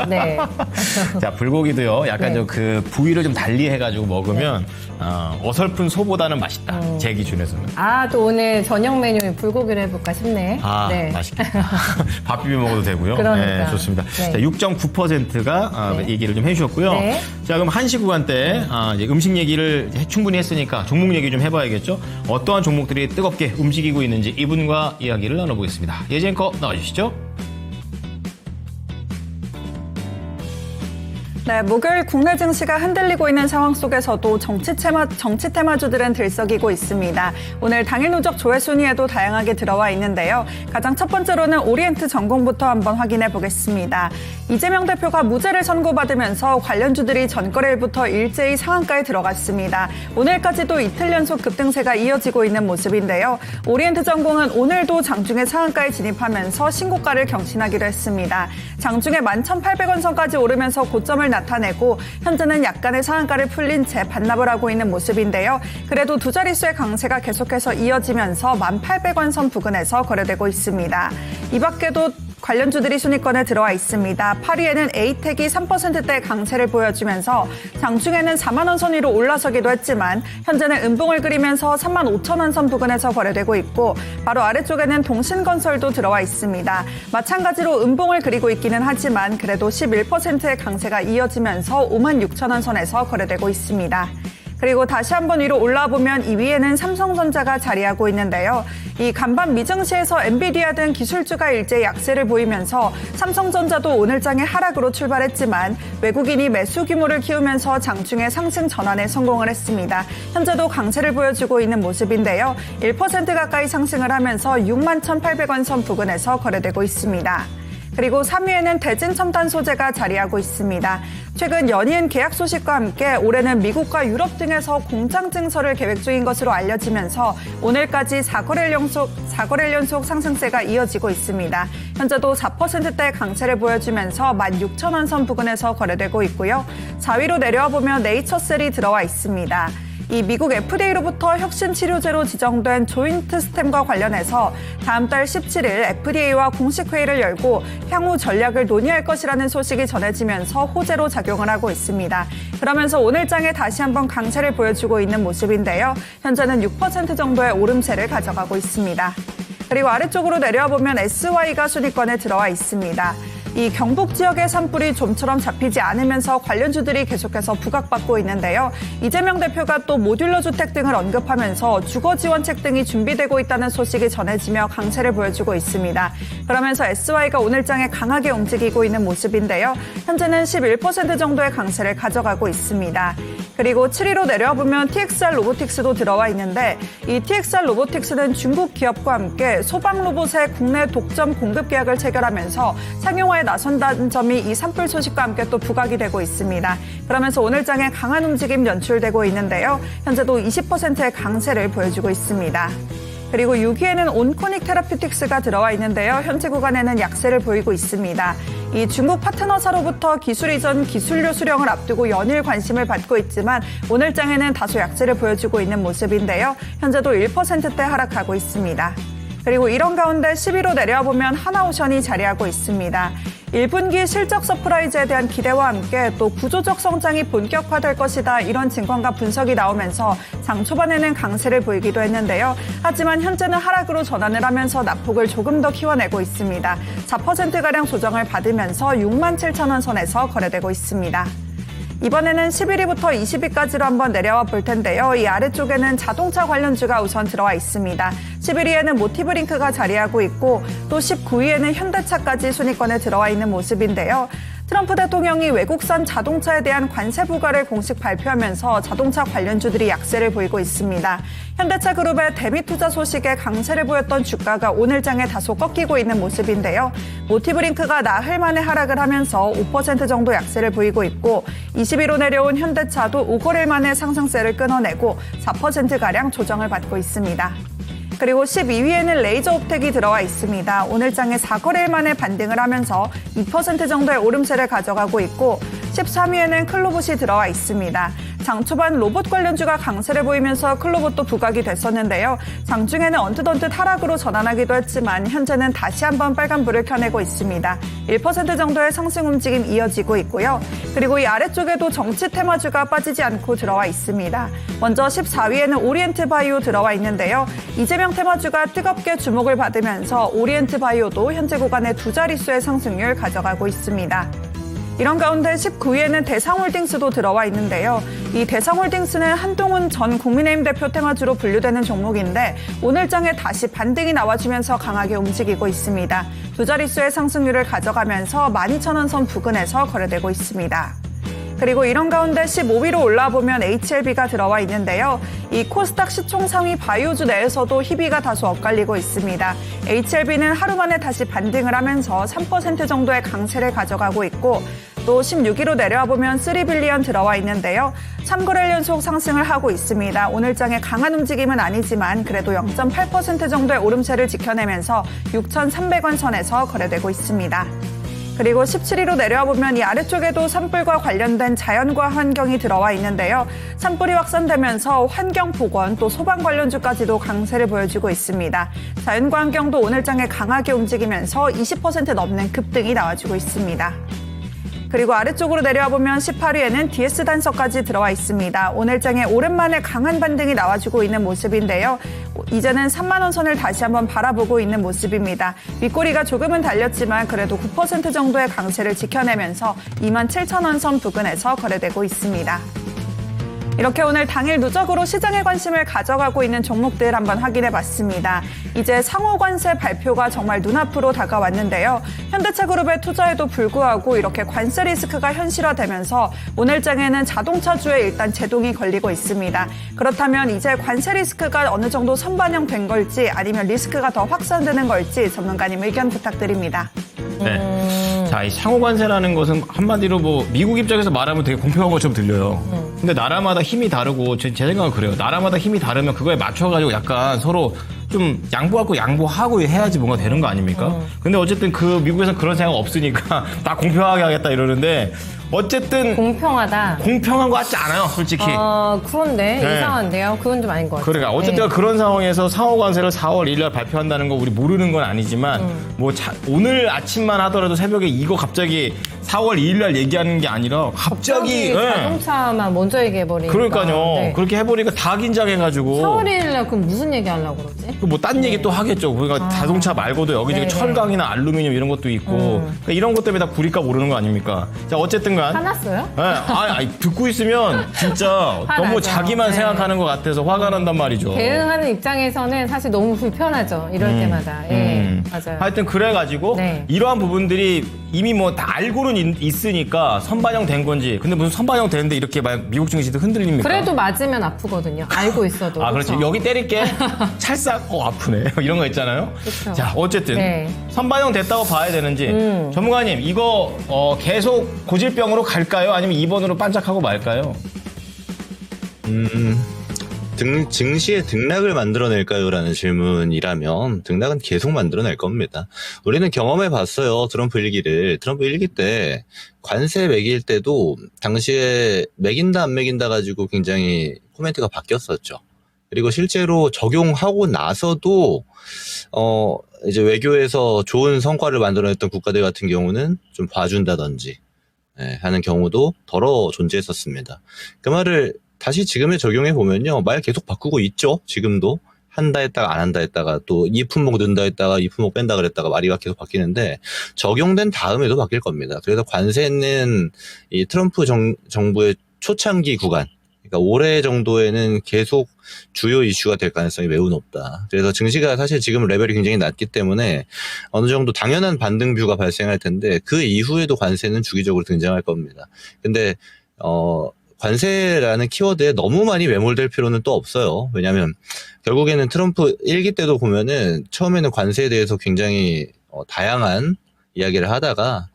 네. 자, 불고기도요. 약간 네. 좀 그 부위를 좀 달리 해가지고 먹으면 어설픈 소보다는 맛있다. 제 기준에서는. 또 오늘 저녁 메뉴 불고기를 해볼까 싶네. 네. 맛있겠다. 밥 비벼 먹어도 되고요. 그러니까. 네, 좋습니다. 네. 자, 6.9%가 얘기를 좀 해주셨고요. 네. 자, 그럼 1시 구간 때 이제 음식 얘기를 충분히 했으니까 종목 얘기 좀 해봐야겠죠. 어떠한 종목들이 뜨겁게 움직이고 있는지 이분과 이야기를 나눠보겠습니다. 예지앵커 나와주시죠. 네, 목요일 국내 증시가 흔들리고 있는 상황 속에서도 정치 테마주들은 들썩이고 있습니다. 오늘 당일 누적 조회 순위에도 다양하게 들어와 있는데요. 가장 첫 번째로는 오리엔트 전공부터 한번 확인해 보겠습니다. 이재명 대표가 무죄를 선고받으면서 관련주들이 전거래일부터 일제히 상한가에 들어갔습니다. 오늘까지도 이틀 연속 급등세가 이어지고 있는 모습인데요. 오리엔트 전공은 오늘도 장중에 상한가에 진입하면서 신고가를 경신하기도 했습니다. 장중에 11,800원 선까지 오르면서 고점을 나타내고 현재는 약간의 상한가를 풀린 채 반납을 하고 있는 모습인데요. 그래도 두 자릿수의 강세가 계속해서 이어지면서 1,800원 선 부근에서 거래되고 있습니다. 이 밖에도 관련주들이 순위권에 들어와 있습니다. 8위에는 에이텍이 3%대 강세를 보여주면서 장중에는 4만 원 선 위로 올라서기도 했지만 현재는 음봉을 그리면서 3만 5천 원 선 부근에서 거래되고 있고 바로 아래쪽에는 동신건설도 들어와 있습니다. 마찬가지로 음봉을 그리고 있기는 하지만 그래도 11%의 강세가 이어지면서 5만 6천 원 선에서 거래되고 있습니다. 그리고 다시 한번 위로 올라보면 2위에는 삼성전자가 자리하고 있는데요. 이 간밤 미증시에서 엔비디아 등 기술주가 일제 약세를 보이면서 삼성전자도 오늘장의 하락으로 출발했지만 외국인이 매수 규모를 키우면서 장중의 상승 전환에 성공을 했습니다. 현재도 강세를 보여주고 있는 모습인데요. 1% 가까이 상승을 하면서 61,800원 선 부근에서 거래되고 있습니다. 그리고 3위에는 대진첨단 소재가 자리하고 있습니다. 최근 연이은 계약 소식과 함께 올해는 미국과 유럽 등에서 공장 증설을 계획 중인 것으로 알려지면서 오늘까지 4거래일 연속 상승세가 이어지고 있습니다. 현재도 4%대 강세를 보여주면서 16,000원 선 부근에서 거래되고 있고요. 4위로 내려와 보면 네이처셀이 들어와 있습니다. 이 미국 FDA로부터 혁신 치료제로 지정된 조인트 스템과 관련해서 다음 달 17일 FDA와 공식 회의를 열고 향후 전략을 논의할 것이라는 소식이 전해지면서 호재로 작용을 하고 있습니다. 그러면서 오늘장에 다시 한번 강세를 보여주고 있는 모습인데요. 현재는 6% 정도의 오름세를 가져가고 있습니다. 그리고 아래쪽으로 내려와 보면 SY가 순위권에 들어와 있습니다. 이 경북 지역의 산불이 좀처럼 잡히지 않으면서 관련주들이 계속해서 부각받고 있는데요. 이재명 대표가 또 모듈러 주택 등을 언급하면서 주거 지원책 등이 준비되고 있다는 소식이 전해지며 강세를 보여주고 있습니다. 그러면서 SY가 오늘장에 강하게 움직이고 있는 모습인데요. 현재는 11% 정도의 강세를 가져가고 있습니다. 그리고 7위로 내려와 보면 TXR 로보틱스도 들어와 있는데 이 TXR 로보틱스는 중국 기업과 함께 소방 로봇의 국내 독점 공급 계약을 체결하면서 상용화에 나선다는 점이 이 산불 소식과 함께 또 부각이 되고 있습니다. 그러면서 오늘장에 강한 움직임 연출되고 있는데요. 현재도 20%의 강세를 보여주고 있습니다. 그리고 6위에는 온코닉 테라퓨틱스가 들어와 있는데요. 현재 구간에는 약세를 보이고 있습니다. 이 중국 파트너사로부터 기술 이전 기술료 수령을 앞두고 연일 관심을 받고 있지만 오늘장에는 다소 약세를 보여주고 있는 모습인데요. 현재도 1%대 하락하고 있습니다. 그리고 이런 가운데 10위로 내려와 보면 하나오션이 자리하고 있습니다. 1분기 실적 서프라이즈에 대한 기대와 함께 또 구조적 성장이 본격화될 것이다 이런 증권가 분석이 나오면서 장 초반에는 강세를 보이기도 했는데요. 하지만 현재는 하락으로 전환을 하면서 낙폭을 조금 더 키워내고 있습니다. 4%가량 조정을 받으면서 67,000원 선에서 거래되고 있습니다. 이번에는 11위부터 20위까지로 한번 내려와 볼 텐데요. 이 아래쪽에는 자동차 관련주가 우선 들어와 있습니다. 11위에는 모티브링크가 자리하고 있고 또 19위에는 현대차까지 순위권에 들어와 있는 모습인데요. 트럼프 대통령이 외국산 자동차에 대한 관세 부과를 공식 발표하면서 자동차 관련주들이 약세를 보이고 있습니다. 현대차 그룹의 대미 투자 소식에 강세를 보였던 주가가 오늘장에 다소 꺾이고 있는 모습인데요. 모티브링크가 나흘 만에 하락을 하면서 5% 정도 약세를 보이고 있고 20위로 내려온 현대차도 5거래일 만에 상승세를 끊어내고 4%가량 조정을 받고 있습니다. 그리고 12위에는 레이저옵텍이 들어와 있습니다. 오늘장에 4거래일 만에 반등을 하면서 2% 정도의 오름세를 가져가고 있고 13위에는 클로봇이 들어와 있습니다. 장 초반 로봇 관련주가 강세를 보이면서 클로봇도 부각이 됐었는데요. 장중에는 언뜻 하락으로 전환하기도 했지만 현재는 다시 한번 빨간불을 켜내고 있습니다. 1% 정도의 상승 움직임 이어지고 있고요. 그리고 이 아래쪽에도 정치 테마주가 빠지지 않고 들어와 있습니다. 먼저 14위에는 오리엔트 바이오 들어와 있는데요. 이재명 테마주가 뜨겁게 주목을 받으면서 오리엔트 바이오도 현재 구간의 두 자릿수의 상승률 가져가고 있습니다. 이런 가운데 19위에는 대상홀딩스도 들어와 있는데요. 이 대상홀딩스는 한동훈 전 국민의힘 대표 테마주로 분류되는 종목인데 오늘장에 다시 반등이 나와주면서 강하게 움직이고 있습니다. 두 자릿수의 상승률을 가져가면서 12,000원 선 부근에서 거래되고 있습니다. 그리고 이런 가운데 15위로 올라보면 HLB가 들어와 있는데요. 이 코스닥 시총 상위 바이오주 내에서도 희비가 다소 엇갈리고 있습니다. HLB는 하루 만에 다시 반등을 하면서 3% 정도의 강세를 가져가고 있고 또 16위로 내려와 보면 3빌리언 들어와 있는데요. 3거래일 연속 상승을 하고 있습니다. 오늘장에 강한 움직임은 아니지만 그래도 0.8% 정도의 오름세를 지켜내면서 6,300원 선에서 거래되고 있습니다. 그리고 17위로 내려와 보면 이 아래쪽에도 산불과 관련된 자연과 환경이 들어와 있는데요. 산불이 확산되면서 환경보건 또 소방 관련주까지도 강세를 보여주고 있습니다. 자연과 환경도 오늘장에 강하게 움직이면서 20% 넘는 급등이 나와주고 있습니다. 그리고 아래쪽으로 내려와 보면 18위에는 DS 단서까지 들어와 있습니다. 오늘장에 오랜만에 강한 반등이 나와주고 있는 모습인데요. 이제는 3만 원 선을 다시 한번 바라보고 있는 모습입니다. 윗꼬리가 조금은 달렸지만 그래도 9% 정도의 강세를 지켜내면서 27,000원 선 부근에서 거래되고 있습니다. 이렇게 오늘 당일 누적으로 시장의 관심을 가져가고 있는 종목들 한번 확인해 봤습니다. 이제 상호관세 발표가 정말 눈앞으로 다가왔는데요. 현대차그룹의 투자에도 불구하고 이렇게 관세 리스크가 현실화되면서 오늘장에는 자동차주에 일단 제동이 걸리고 있습니다. 그렇다면 이제 관세 리스크가 어느 정도 선반영된 걸지 아니면 리스크가 더 확산되는 걸지 전문가님 의견 부탁드립니다. 네. 자, 이 상호관세라는 것은 한마디로 뭐 미국 입장에서 말하면 되게 공평한 것처럼 들려요. 근데 나라마다 힘이 다르고 제 생각은 그래요. 나라마다 힘이 다르면 그거에 맞춰가지고 약간 서로 좀 양보하고 해야지 뭔가 되는 거 아닙니까? 근데 어쨌든 그 미국에서는 그런 생각 없으니까 다 공평하게 하겠다 이러는데 어쨌든 공평하다. 공평한 것 같지 않아요, 솔직히. 그런데 네. 이상한데요. 그건 좀 아닌 것 같아요. 그러니까 어쨌든 그런 상황에서 상호관세를 4월 1일 날 발표한다는 거 우리 모르는 건 아니지만 오늘 아침만 하더라도 새벽에 이거 갑자기 4월 2일 날 얘기하는 게 아니라 갑자기 자동차만 먼저 얘기해버리니까. 그러니까요. 네. 그렇게 해버리니까 다 긴장해가지고 4월 1일 날 그럼 무슨 얘기 하려고 그러지? 뭐 딴 얘기 또 하겠죠. 그러니까 자동차 말고도 여기저기 네네. 철강이나 알루미늄 이런 것도 있고 그러니까 이런 것 때문에 다 구리값 오르는 거 아닙니까? 자 어쨌든간 화났어요? 네, 듣고 있으면 진짜 너무 화나죠. 자기만 네. 생각하는 것 같아서 화가 난단 말이죠. 대응하는 입장에서는 사실 너무 불편하죠. 이럴 때마다. 예, 맞아요. 하여튼 그래가지고 네. 이러한 부분들이 이미 뭐 다 알고는 있으니까 선반영된 건지 근데 무슨 선반영되는데 이렇게 막 미국 증시도 흔들립니까? 그래도 맞으면 아프거든요. 알고 있어도. 아, 그렇지. 그렇죠? 여기 때릴게. 찰싹, 아프네. 이런 거 있잖아요. 그쵸. 자, 어쨌든. 네. 선반영 됐다고 봐야 되는지. 전문가님, 이거, 계속 고질병으로 갈까요? 아니면 2번으로 반짝하고 말까요? 증시의 등락을 만들어낼까요? 라는 질문이라면 등락은 계속 만들어낼 겁니다. 우리는 경험해 봤어요. 트럼프 1기를. 트럼프 1기 때 관세 매길 때도 당시에 매긴다 안 매긴다 가지고 굉장히 코멘트가 바뀌었었죠. 그리고 실제로 적용하고 나서도 이제 외교에서 좋은 성과를 만들어냈던 국가들 같은 경우는 좀 봐준다든지 하는 경우도 더러 존재했었습니다. 그 말을 다시 지금에 적용해 보면요. 말 계속 바꾸고 있죠. 지금도. 한다 했다가 안 한다 했다가 또 이 품목 넣는다 했다가 이 품목 뺀다 그랬다가 말이 계속 바뀌는데 적용된 다음에도 바뀔 겁니다. 그래서 관세는 이 트럼프 정부의 초창기 구간 그러니까 올해 정도에는 계속 주요 이슈가 될 가능성이 매우 높다. 그래서 증시가 사실 지금 레벨이 굉장히 낮기 때문에 어느 정도 당연한 반등뷰가 발생할 텐데 그 이후에도 관세는 주기적으로 등장할 겁니다. 근데 관세라는 키워드에 너무 많이 매몰될 필요는 또 없어요. 왜냐하면 결국에는 트럼프 1기 때도 보면은 처음에는 관세에 대해서 굉장히 다양한 이야기를 하다가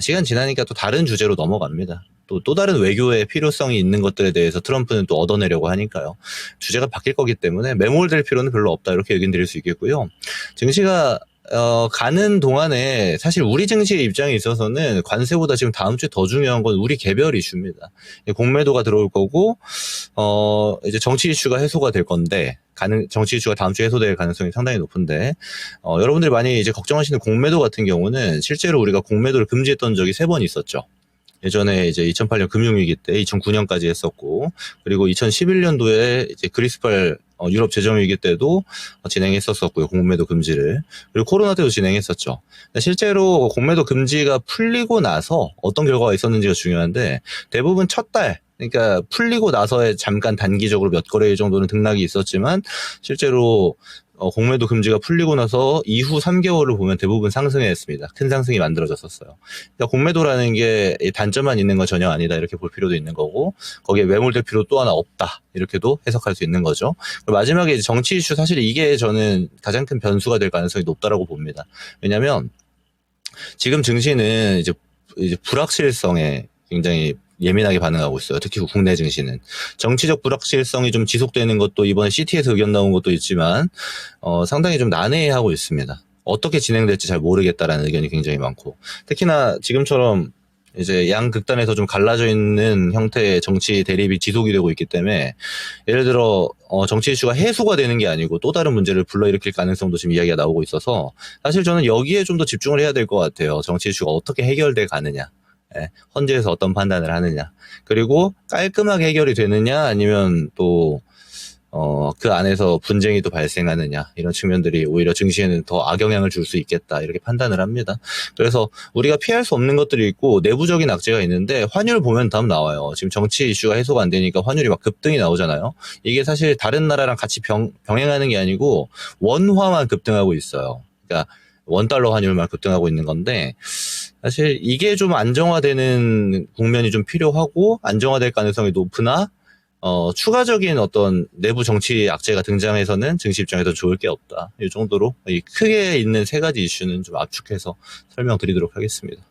시간 지나니까 또 다른 주제로 넘어갑니다. 또 다른 외교의 필요성이 있는 것들에 대해서 트럼프는 또 얻어내려고 하니까요. 주제가 바뀔 거기 때문에 매몰될 필요는 별로 없다 이렇게 의견 드릴 수 있겠고요. 증시가 가는 동안에 사실 우리 증시의 입장에 있어서는 관세보다 지금 다음 주에 더 중요한 건 우리 개별 이슈입니다. 공매도가 들어올 거고 이제 정치 이슈가 해소가 될 건데 정치 이슈가 다음 주에 해소될 가능성이 상당히 높은데 여러분들이 많이 이제 걱정하시는 공매도 같은 경우는 실제로 우리가 공매도를 금지했던 적이 3번 있었죠. 예전에 이제 2008년 금융위기 때 2009년까지 했었고, 그리고 2011년도에 이제 그리스발 유럽 재정위기 때도 진행했었고요. 공매도 금지를. 그리고 코로나 때도 진행했었죠. 실제로 공매도 금지가 풀리고 나서 어떤 결과가 있었는지가 중요한데 대부분 첫 달, 그러니까 풀리고 나서의 잠깐 단기적으로 몇 거래일 정도는 등락이 있었지만 실제로 공매도 금지가 풀리고 나서 이후 3개월을 보면 대부분 상승했습니다. 큰 상승이 만들어졌었어요. 그러니까 공매도라는 게 단점만 있는 건 전혀 아니다 이렇게 볼 필요도 있는 거고 거기에 매몰될 필요 또 하나 없다 이렇게도 해석할 수 있는 거죠. 마지막에 이제 정치 이슈 사실 이게 저는 가장 큰 변수가 될 가능성이 높다라고 봅니다. 왜냐하면 지금 증시는 이제 불확실성에 굉장히 예민하게 반응하고 있어요. 특히 국내 증시는. 정치적 불확실성이 좀 지속되는 것도 이번에 CT에서 의견 나온 것도 있지만 상당히 좀 난해하고 있습니다. 어떻게 진행될지 잘 모르겠다라는 의견이 굉장히 많고 특히나 지금처럼 이제 양극단에서 좀 갈라져 있는 형태의 정치 대립이 지속이 되고 있기 때문에 예를 들어 정치 이슈가 해소가 되는 게 아니고 또 다른 문제를 불러일으킬 가능성도 지금 이야기가 나오고 있어서 사실 저는 여기에 좀 더 집중을 해야 될 것 같아요. 정치 이슈가 어떻게 해결돼 가느냐. 헌재에서 어떤 판단을 하느냐. 그리고 깔끔하게 해결이 되느냐 아니면 또 그 안에서 분쟁이 또 발생하느냐 이런 측면들이 오히려 증시에는 더 악영향을 줄 수 있겠다 이렇게 판단을 합니다. 그래서 우리가 피할 수 없는 것들이 있고 내부적인 악재가 있는데 환율 보면 다음 나와요. 지금 정치 이슈가 해소가 안 되니까 환율이 막 급등이 나오잖아요. 이게 사실 다른 나라랑 같이 병행하는 게 아니고 원화만 급등하고 있어요. 그러니까 원달러 환율만 급등하고 있는 건데 사실 이게 좀 안정화되는 국면이 좀 필요하고 안정화될 가능성이 높으나 추가적인 어떤 내부 정치 악재가 등장해서는 증시 입장에서 좋을 게 없다. 이 정도로 이 크게 있는 세 가지 이슈는 좀 압축해서 설명드리도록 하겠습니다.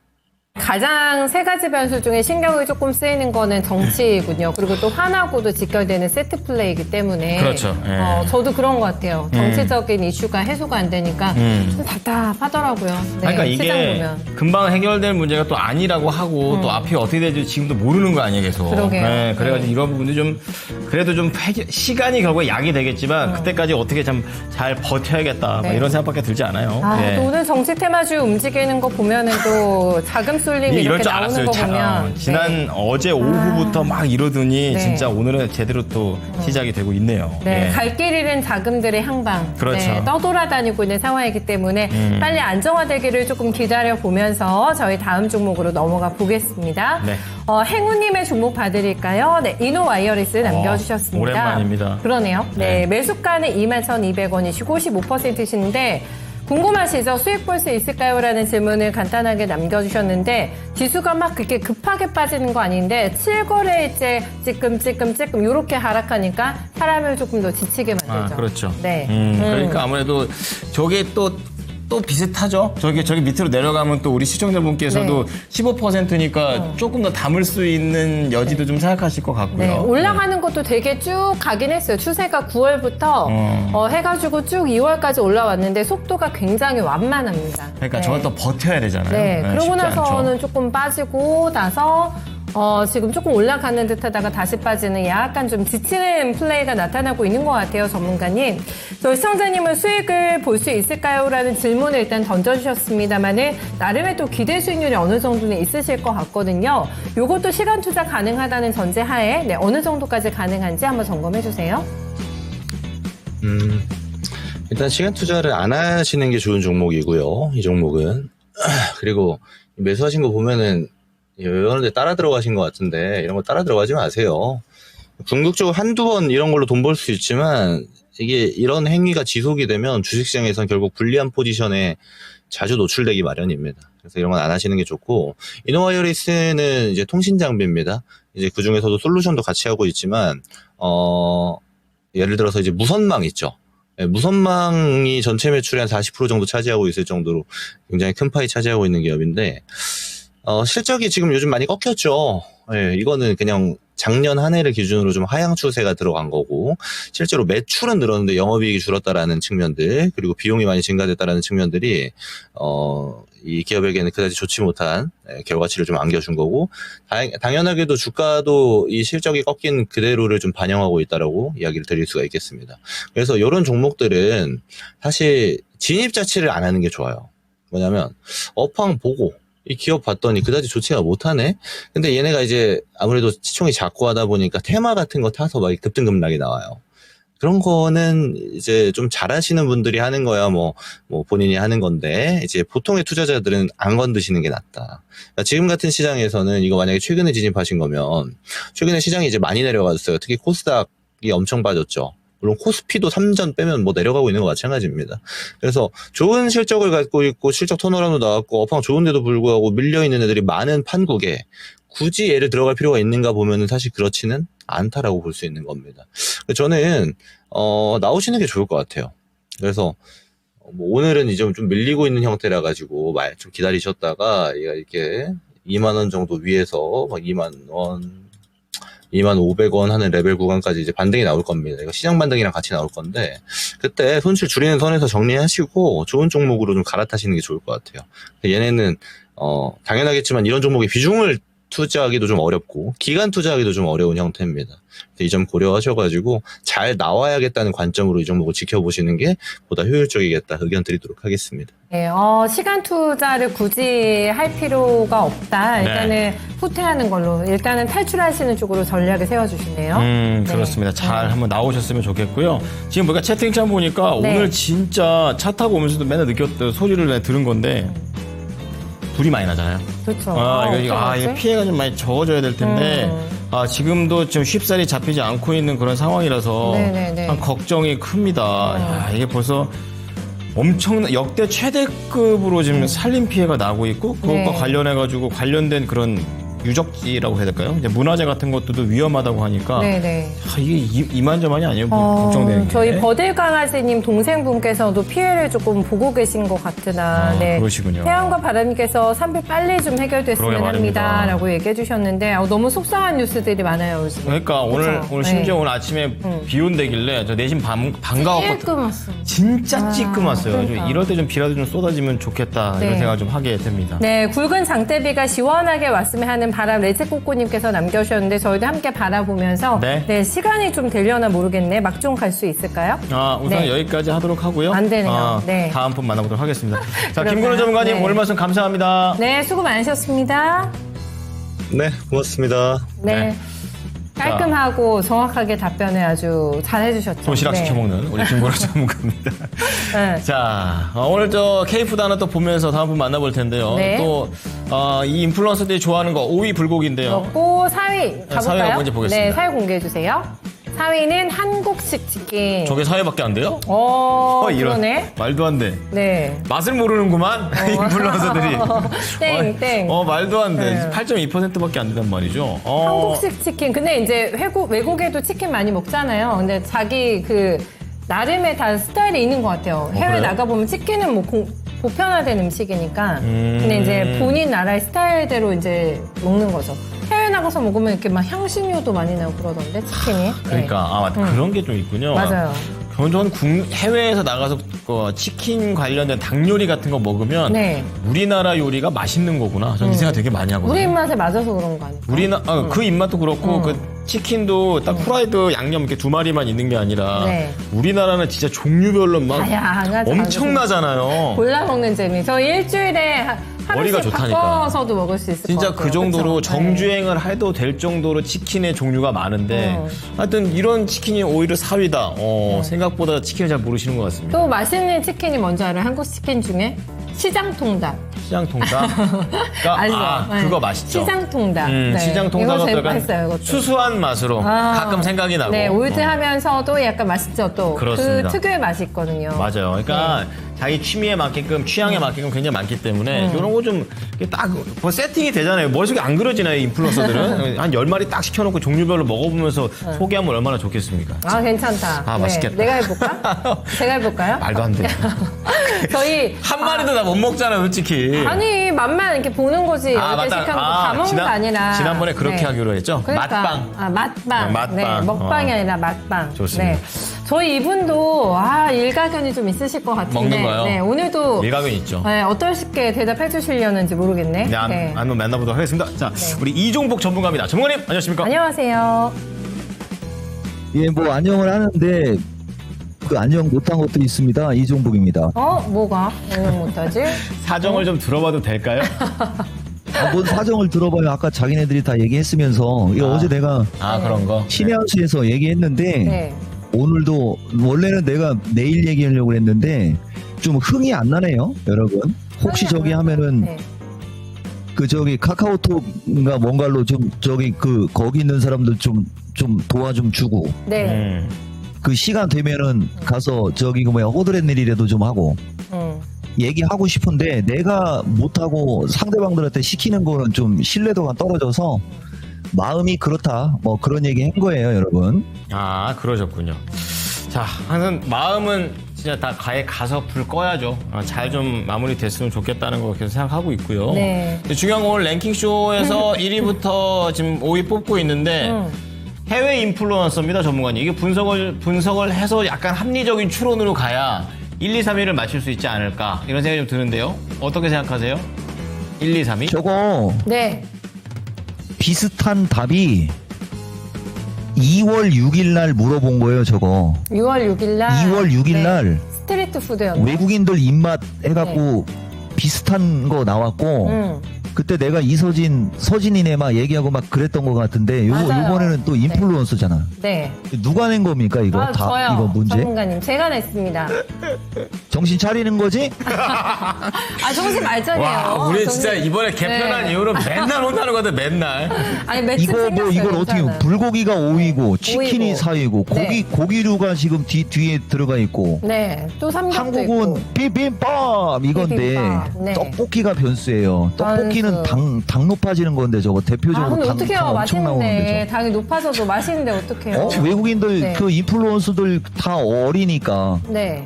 가장 세 가지 변수 중에 신경이 조금 쓰이는 거는 정치군요. 그리고 또 환하고도 직결되는 세트 플레이이기 때문에. 그렇죠. 예. 저도 그런 것 같아요. 정치적인 이슈가 해소가 안 되니까 좀 답답하더라고요. 네, 그러니까 시장 이게 보면. 금방 해결될 문제가 또 아니라고 하고 또 앞이 어떻게 될지 지금도 모르는 거 아니에요, 계속. 그러게요. 네, 그래가지고 네. 이런 부분도 좀 그래도 좀 시간이 결국에 약이 되겠지만 그때까지 어떻게 참 잘 버텨야겠다 네. 이런 생각밖에 들지 않아요. 예. 또 오늘 정치 테마주 움직이는 거 보면은 또 자금 쏠림이 이럴 이렇게 줄 나오는 알았어요. 거 보면. 지난 어제 오후부터 막 이러더니 네. 진짜 오늘은 제대로 또 시작이 되고 있네요. 네, 예. 갈 길 잃은 자금들의 향방. 그렇죠. 네, 떠돌아다니고 있는 상황이기 때문에 빨리 안정화되기를 조금 기다려 보면서 저희 다음 종목으로 넘어가 보겠습니다. 네. 행운님의 종목 봐드릴까요? 네, 이노와이어리스 남겨주셨습니다. 오랜만입니다. 그러네요. 네, 네. 매수가는 21,200원이시고 15%이신데 궁금하시죠? 수익 볼 수 있을까요? 라는 질문을 간단하게 남겨주셨는데 지수가 막 그렇게 급하게 빠지는 거 아닌데 7거래일째 찌끔찌끔 이렇게 하락하니까 사람을 조금 더 지치게 만들죠. 그렇죠. 네. 그러니까 아무래도 저게 또 비슷하죠. 저기 밑으로 내려가면 또 우리 시청자분께서도 네. 15%니까 조금 더 담을 수 있는 여지도 좀 생각하실 것 같고요. 네, 올라가는 것도 되게 쭉 가긴 했어요. 추세가 9월부터 해가지고 쭉 2월까지 올라왔는데 속도가 굉장히 완만합니다. 그러니까 네. 저걸 또 버텨야 되잖아요. 네, 그러고 쉽지 나서는 않죠. 조금 빠지고 나서 지금 조금 올라가는 듯하다가 다시 빠지는 약간 좀 지치는 플레이가 나타나고 있는 것 같아요, 전문가님. 저희 시청자님은 수익을 볼 수 있을까요? 라는 질문을 일단 던져주셨습니다만은 나름의 또 기대 수익률이 어느 정도는 있으실 것 같거든요. 요것도 시간 투자 가능하다는 전제하에 어느 정도까지 가능한지 한번 점검해 주세요. 일단 시간 투자를 안 하시는 게 좋은 종목이고요. 이 종목은. 그리고 매수하신 거 보면은 이런 데 따라 들어가신 것 같은데 이런 거 따라 들어가지 마세요. 궁극적으로 한두 번 이런 걸로 돈 벌 수 있지만 이게 이런 행위가 지속이 되면 주식시장에서는 결국 불리한 포지션에 자주 노출되기 마련입니다. 그래서 이런 건 안 하시는 게 좋고 이노와이어리스는 이제 통신 장비입니다. 이제 그 중에서도 솔루션도 같이 하고 있지만 예를 들어서 이제 무선망 있죠. 네, 무선망이 전체 매출의 한 40% 정도 차지하고 있을 정도로 굉장히 큰 파이 차지하고 있는 기업인데 실적이 지금 요즘 많이 꺾였죠. 예, 이거는 그냥 작년 한 해를 기준으로 좀 하향 추세가 들어간 거고, 실제로 매출은 늘었는데 영업이익이 줄었다라는 측면들, 그리고 비용이 많이 증가됐다라는 측면들이, 이 기업에게는 그다지 좋지 못한 결과치를 좀 안겨준 거고, 당연하게도 주가도 이 실적이 꺾인 그대로를 좀 반영하고 있다라고 이야기를 드릴 수가 있겠습니다. 그래서 이런 종목들은 사실 진입 자체를 안 하는 게 좋아요. 뭐냐면, 업황 보고, 이 기업 봤더니 그다지 좋지가 못하네? 근데 얘네가 이제 아무래도 시총이 작고 하다 보니까 테마 같은 거 타서 막 급등급락이 나와요. 그런 거는 이제 좀 잘하시는 분들이 하는 거야, 뭐 본인이 하는 건데, 이제 보통의 투자자들은 안 건드시는 게 낫다. 그러니까 지금 같은 시장에서는 이거 만약에 최근에 진입하신 거면, 최근에 시장이 이제 많이 내려갔어요. 특히 코스닥이 엄청 빠졌죠. 물론 코스피도 3전 빼면 뭐 내려가고 있는 거 마찬가지입니다. 그래서 좋은 실적을 갖고 있고 실적 턴어라운드 나왔고 업황 좋은데도 불구하고 밀려있는 애들이 많은 판국에 굳이 얘를 들어갈 필요가 있는가 보면은 사실 그렇지는 않다라고 볼 수 있는 겁니다. 저는 나오시는 게 좋을 것 같아요. 그래서 뭐 오늘은 이제 좀 밀리고 있는 형태라 가지고 좀 기다리셨다가 얘가 이렇게 2만 원 정도 위에서 막 2만 500원 하는 레벨 구간까지 이제 반등이 나올 겁니다. 이거 시장 반등이랑 같이 나올 건데, 그때 손실 줄이는 선에서 정리하시고 좋은 종목으로 좀 갈아타시는 게 좋을 것 같아요. 얘네는, 당연하겠지만 이런 종목의 비중을 투자하기도 좀 어렵고 기간 투자하기도 좀 어려운 형태입니다. 이 점 고려하셔가지고 잘 나와야겠다는 관점으로 이 종목을 지켜보시는 게 보다 효율적이겠다 의견 드리도록 하겠습니다. 네, 시간 투자를 굳이 할 필요가 없다. 일단은 후퇴하는 걸로 일단은 탈출하시는 쪽으로 전략을 세워주시네요. 그렇습니다. 잘 한번 나오셨으면 좋겠고요. 지금 보니까 채팅창 보니까 네. 오늘 진짜 차 타고 오면서도 맨날 느꼈던 소리를 들은 건데 불이 많이 나잖아요. 그렇죠. 이거 피해가 좀 많이 적어져야 될 텐데 지금도 좀 쉽사리 잡히지 않고 있는 그런 상황이라서 네네네. 참 걱정이 큽니다. 야, 이게 벌써 엄청난 역대 최대급으로 지금 살림 피해가 나고 있고 그것과 네. 관련해가지고 관련된 그런 유적지라고 해야 될까요? 이제 문화재 같은 것들도 위험하다고 하니까 네네. 이게 이만저만이 아니에요. 걱정되는 게. 저희 버들강아지님 동생분께서도 피해를 조금 보고 계신 것 같으나, 그러시군요. 태양과 바람님께서 산불 빨리 좀 해결됐으면 그러게 말입니다. 합니다라고 얘기해 주셨는데 너무 속상한 뉴스들이 많아요 요즘. 그러니까 오늘 그쵸? 심지어 오늘 아침에 비 온다길래 저 내심 반가웠거든요. 찔끔했어. 진짜 찌끔했어요. 그러니까. 이럴 때 좀 비라도 좀 쏟아지면 좋겠다 이런 네. 생각 좀 하게 됩니다. 네, 굵은 장대비가 시원하게 왔으면 하는 바람 레츠꼬꼬님께서 남겨주셨는데 저희도 함께 바라보면서 네. 시간이 좀 되려나 모르겠네. 막종 갈 수 있을까요? 우선 네. 여기까지 하도록 하고요. 안 되네요. 네. 다음 분 만나보도록 하겠습니다. 자, 그럴까요? 김건우 전문가님 네. 오늘 말씀 감사합니다. 네, 수고 많으셨습니다. 네, 고맙습니다. 네. 네. 깔끔하고 정확하게 답변을 아주 잘 해주셨죠. 도시락 네. 시켜먹는 우리 김건우 전문가입니다. 네. 자, 오늘 K푸드 하나 또 보면서 다음 분 만나볼 텐데요. 네. 또, 이 인플루언서들이 좋아하는 거 5위 불고기인데요. 먹고 4위 가볼까요? 4위 먼저 보겠습니다. 네, 4위 공개해주세요. 4위는 한국식 치킨. 저게 4위밖에 안 돼요? 이런. 그러네. 말도 안 돼. 네. 맛을 모르는구만, 인플루언서들이. 땡. 말도 안 돼. 네. 8.2%밖에 안 된단 말이죠. 한국식 치킨. 근데 이제 외국에도 치킨 많이 먹잖아요. 근데 자기 나름의 다 스타일이 있는 것 같아요. 해외 그래요? 나가보면 치킨은 보편화된 음식이니까. 근데 이제 본인 나라의 스타일대로 이제 먹는 거죠. 해외 나가서 먹으면 이렇게 막 향신료도 많이 나고 그러던데, 치킨이. 그러니까, 맞다. 그런 게 좀 있군요. 맞아요. 전 해외에서 나가서 치킨 관련된 닭 요리 같은 거 먹으면 네. 우리나라 요리가 맛있는 거구나. 저는 이 생각 되게 많이 하거든요. 우리 입맛에 맞아서 그런 거 아닐까? 그 입맛도 그렇고 그 치킨도 딱 프라이드 양념 이렇게 2마리만 있는 게 아니라 네. 우리나라는 진짜 종류별로 막 다양하죠. 엄청나잖아요. 골라 먹는 재미. 저 일주일에 머리가 하루씩 좋다니까. 바꿔서도 먹을 수 있을 것 진짜 같아요. 그 정도로 그쵸? 정주행을 해도 될 정도로 치킨의 종류가 많은데 하여튼 이런 치킨이 오히려 4위다. 생각보다 치킨을 잘 모르시는 것 같습니다. 또 맛있는 치킨이 뭔지 알아요? 한국 치킨 중에? 시장통닭. 시장 통닭. 알죠? 그거 맛있죠. 시장 통닭. 시장 통닭은 이거 약간 맛있어요, 이것도. 수수한 맛으로 가끔 생각이 나고. 네, 올드하면서도 약간 맛있죠, 또. 그렇습니다. 그 특유의 맛이 있거든요. 맞아요. 그러니까 자기 취미에 맞게끔 취향에 맞게끔 굉장히 많기 때문에 이런 거 좀 딱 세팅이 되잖아요. 머릿속에 안 그려지나요, 인플루언서들은? 한 10마리 딱 시켜놓고 종류별로 먹어보면서 소개하면 얼마나 좋겠습니까? 괜찮다. 맛있겠다. 내가 해볼까? 제가 해볼까요? 말도 안 돼. 저희 한 마리도 다 못 먹잖아요, 솔직히. 아니 맛만 이렇게 보는 거지 여러 개 시켜놓고 다 먹는 거 아니라 지난번에 그렇게 하기로 했죠? 그러니까. 맛빵. 맛빵. 네, 맛빵. 네, 먹방이 아니라 맛빵. 좋습니다. 네. 저희 이분도 일가견이 좀 있으실 것 같은데 먹는 거요? 네, 오늘도 일가견 있죠. 네, 어떻게 대답해 주시려는지 모르겠네. 네, 한번 만나보도록 하겠습니다. 자, 우리 이종복 전문가입니다. 전문가님, 안녕하십니까? 안녕하세요. 예, 안녕을 하는데 그 안녕 못한 것도 있습니다. 이종복입니다. 뭐가? 안녕 못하지? 사정을 좀 들어봐도 될까요? 뭔 사정을 들어봐요. 아까 자기네들이 다 얘기했으면서 이거 어제 내가 그런 거. 심야시에서 얘기했는데 네. 오늘도 원래는 내가 내일 얘기하려고 했는데 좀 흥이 안 나네요, 여러분. 혹시 저기 하면은 네. 카카오톡인가 뭔가로 좀 거기 있는 사람들 좀 도와 좀 주고 네. 그 시간 되면은 가서 호드렛 일이라도 좀 하고 얘기하고 싶은데 내가 못하고 상대방들한테 시키는 거는 좀 신뢰도가 떨어져서 마음이 그렇다 그런 얘기 한 거예요, 여러분. 그러셨군요. 자, 항상 마음은 진짜 다 가서 불 꺼야죠. 잘 좀 마무리 됐으면 좋겠다는 거 계속 생각하고 있고요. 네. 중요한 건 오늘 랭킹쇼에서 1위부터 지금 5위 뽑고 있는데 해외 인플루언서입니다, 전문가님. 이게 분석을 해서 약간 합리적인 추론으로 가야 1, 2, 3위를 맞출 수 있지 않을까 이런 생각이 좀 드는데요. 어떻게 생각하세요? 1, 2, 3위? 저거 네. 비슷한 답이 2월 6일 날 물어본 거예요, 저거. 6월 6일 날. 2월 6일 날 스트리트 푸드였네. 외국인들 입맛 해갖고 비슷한 거 나왔고 그때 내가 서진이네 막 얘기하고 막 그랬던 것 같은데 맞아요. 이번에는 또 인플루언서잖아. 네. 누가 낸 겁니까 이거? 저요. 이거 문제? 전문가님. 제가 냈습니다. 정신 차리는 거지? 정신 말짱이에요. 와, 우리 진짜 정신- 이번에 개편한 네. 이후로 맨날 혼나는 것 같아, 맨날. 아니, 매출 이거 생겼어요. 이걸 어떻게 괜찮아요. 불고기가 5위고 치킨이 5위고. 4위고 네. 고기류가 지금 뒤에 들어가 있고 네. 또 삼겹도 한국은 있고. 비빔밥 이건데 비빔밥, 네. 떡볶이가 변수예요. 떡볶이는 당 높아지는 건데 저거 대표적으로 근데 당 어떡해요. 엄청 나오는데 맛있는데. 당이 높아져도 맛있는데 어떡해요. 외국인들 네. 그 인플루언서들 다 어리니까 네.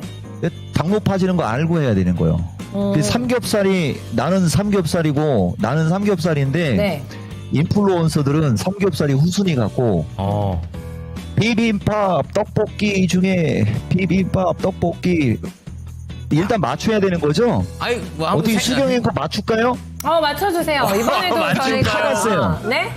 당 높아지는 거 알고 해야 되는 거예요. 그 삼겹살이 나는 삼겹살인데 네. 인플루언서들은 삼겹살이 후순위 같고 어. 비빔밥 떡볶이 중에 비빔밥 떡볶이 일단 맞춰야 되는 거죠? 아이, 뭐, 한번 어떻게 수경 앵커 맞출까요? 맞춰주세요. 이번에도 맞출까요? 저희가. 네?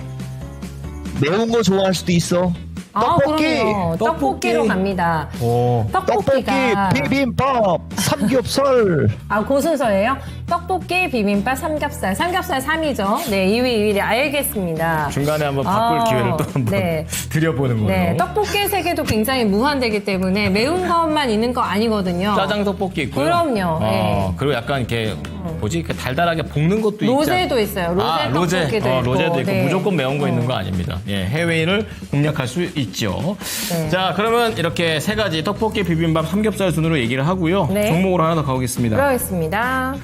매운 거 좋아할 수도 있어. 떡볶이 그럼요. 떡볶이로 갑니다. 오. 떡볶이 떡볶이가. 비빔밥 삼겹살 그 순서예요? 떡볶이, 비빔밥, 삼겹살. 삼겹살 3위죠. 네, 2위, 1위. 알겠습니다. 중간에 한번 바꿀 기회를 또 한번 네. 드려보는 걸로. 네, 떡볶이의 세계도 굉장히 무한되기 때문에 매운 것만 있는 거 아니거든요. 짜장 떡볶이 있고요. 그럼요. 네. 그리고 약간 이렇게 뭐지? 이렇게 달달하게 볶는 것도 로제도 있어요. 로제 떡볶이도 있고. 로제도 있고 네. 무조건 매운 거 있는 거 아닙니다. 예, 해외를 공략할 수 있죠. 네. 자, 그러면 이렇게 세 가지 떡볶이, 비빔밥, 삼겹살 순으로 얘기를 하고요. 네. 종목으로 하나 더 가보겠습니다. 그러겠습니다.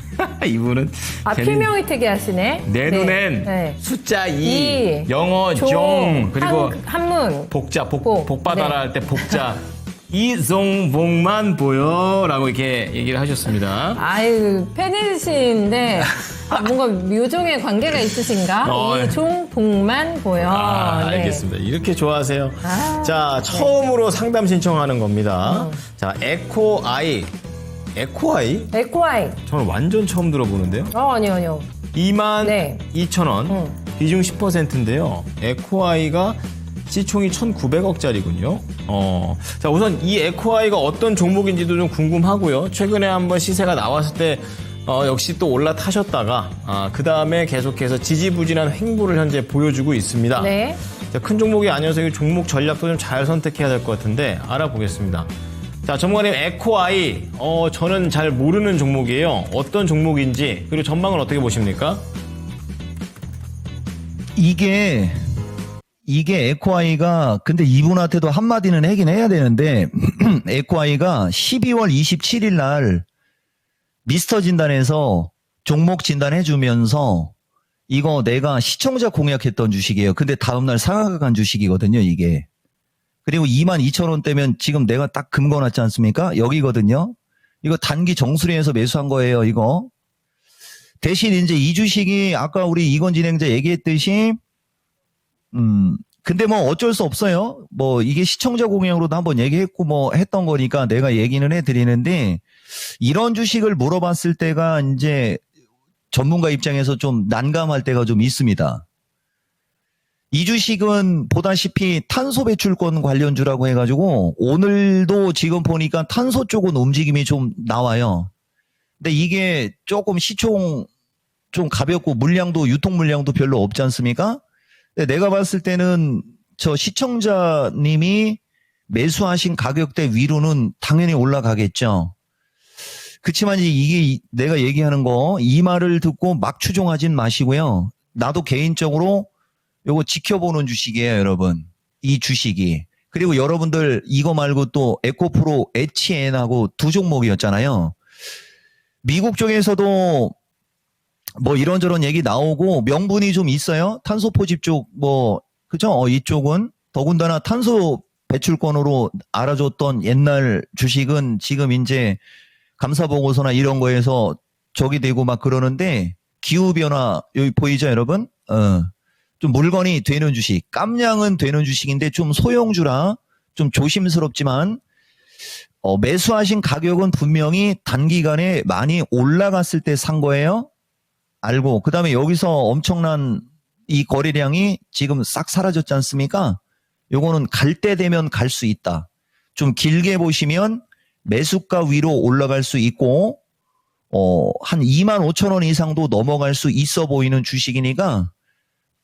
이분은 필명이 특이하시네. 내 네. 눈엔 네. 숫자 2, 이, 영어 종, 그리고 한문. 복자, 복. 복받아라 네. 할 때 복자. 이종복만 보여라고 이렇게 얘기를 하셨습니다. 아유, 팬이신데 뭔가 묘종의 관계가 있으신가? 네. 이종복만 보여. 네. 알겠습니다. 이렇게 좋아하세요. 아, 자, 처음으로 상담 신청하는 겁니다. 자, 에코아이. 에코아이? 에코아이. 저는 완전 처음 들어보는데요. 아니요. 22,000원. 비중 10%인데요. 에코아이가 시총이 1,900억짜리군요. 자, 우선 이 에코아이가 어떤 종목인지도 좀 궁금하고요. 최근에 한번 시세가 나왔을 때 역시 또 올라타셨다가 그 다음에 계속해서 지지부진한 횡보를 현재 보여주고 있습니다. 네. 자, 큰 종목이 아니어서 이 종목 전략도 좀 잘 선택해야 될 것 같은데 알아보겠습니다. 자, 전문가님, 에코아이 저는 잘 모르는 종목이에요. 어떤 종목인지 그리고 전망은 어떻게 보십니까? 이게 에코아이가 근데 이분한테도 한마디는 하긴 해야 되는데 에코아이가 12월 27일 날 미스터 진단에서 종목 진단해주면서 이거 내가 시청자 공약했던 주식이에요. 근데 다음날 상한가 주식이거든요, 이게. 그리고 22,000원대면 지금 내가 딱 금거놨지 않습니까? 여기거든요. 이거 단기 정수리에서 매수한 거예요, 이거. 대신 이제 이 주식이 아까 우리 이건 진행자 얘기했듯이 근데 뭐 어쩔 수 없어요. 뭐 이게 시청자 공약으로도 한번 얘기했고 뭐 했던 거니까 내가 얘기는 해드리는데 이런 주식을 물어봤을 때가 이제 전문가 입장에서 좀 난감할 때가 좀 있습니다. 이 주식은 보다시피 탄소 배출권 관련주라고 해가지고 오늘도 지금 보니까 탄소 쪽은 움직임이 좀 나와요. 근데 이게 조금 시총 좀 가볍고 물량도 유통 물량도 별로 없지 않습니까? 근데 내가 봤을 때는 저 시청자님이 매수하신 가격대 위로는 당연히 올라가겠죠. 그렇지만 이게 내가 얘기하는 거 이 말을 듣고 막 추종하진 마시고요. 나도 개인적으로 요거 지켜보는 주식이에요, 여러분. 이 주식이. 그리고 여러분들 이거 말고 또 에코프로 HN하고 두 종목이었잖아요. 미국 쪽에서도 뭐 이런저런 얘기 나오고 명분이 좀 있어요. 탄소 포집 쪽 뭐 그죠? 이쪽은 더군다나 탄소 배출권으로 알아줬던 옛날 주식은 지금 이제 감사보고서나 이런 거에서 적이 되고 막 그러는데 기후변화 여기 보이죠, 여러분? 좀 물건이 되는 주식, 깜냥은 되는 주식인데 좀 소형주라 좀 조심스럽지만 매수하신 가격은 분명히 단기간에 많이 올라갔을 때 산 거예요. 알고 그다음에 여기서 엄청난 이 거래량이 지금 싹 사라졌지 않습니까? 요거는 갈 때 되면 갈 수 있다. 좀 길게 보시면 매수가 위로 올라갈 수 있고 한 25,000원 이상도 넘어갈 수 있어 보이는 주식이니까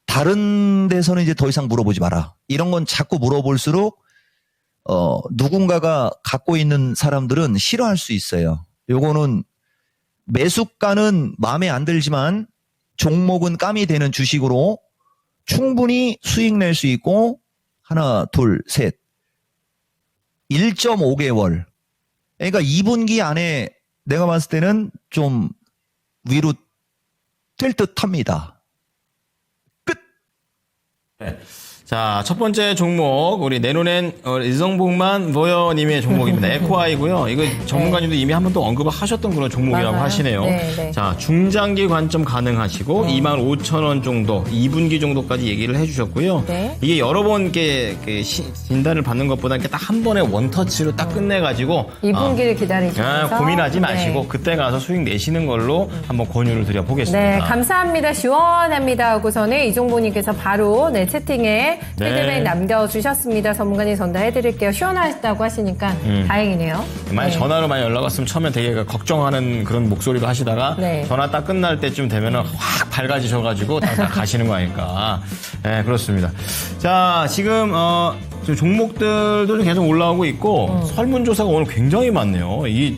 다른 데서는 이제 더 이상 물어보지 마라. 이런 건 자꾸 물어볼수록 누군가가 갖고 있는 사람들은 싫어할 수 있어요. 요거는 매수가는 마음에 안 들지만 종목은 깜이 되는 주식으로 충분히 수익 낼 수 있고 하나, 둘, 셋 1.5개월 그러니까 2분기 안에 내가 봤을 때는 좀 위로 뛸 듯합니다. 끝. 네. 자, 첫 번째 종목 우리 내놓은 이성복만 로여님의 종목입니다. 에코아이고요. 이거 전문가님도 이미 한 번 또 언급을 하셨던 그런 종목이라고 맞아요. 하시네요. 네. 자, 중장기 관점 가능하시고 25,000원 정도, 2분기 정도까지 얘기를 해주셨고요. 네. 이게 여러 번 진단을 받는 것보다 딱 한 번에 원터치로 딱 끝내가지고 2분기를 기다리시면서 고민하지 마시고 네. 그때 가서 수익 내시는 걸로 한번 권유를 드려보겠습니다. 네, 감사합니다. 시원합니다. 하고서는 이종보님께서 바로 채팅에 네. 피드백 남겨주셨습니다. 전문가님 전달해드릴게요. 시원하다고 하시니까 다행이네요. 만약 네. 전화로 많이 연락 왔으면 처음에 되게 걱정하는 그런 목소리로 하시다가 네. 전화 딱 끝날 때쯤 되면은 확 밝아지셔가지고 다 가시는 거 아닐까. 네, 그렇습니다. 자, 지금 종목들도 좀 계속 올라오고 있고 설문조사가 오늘 굉장히 많네요. 이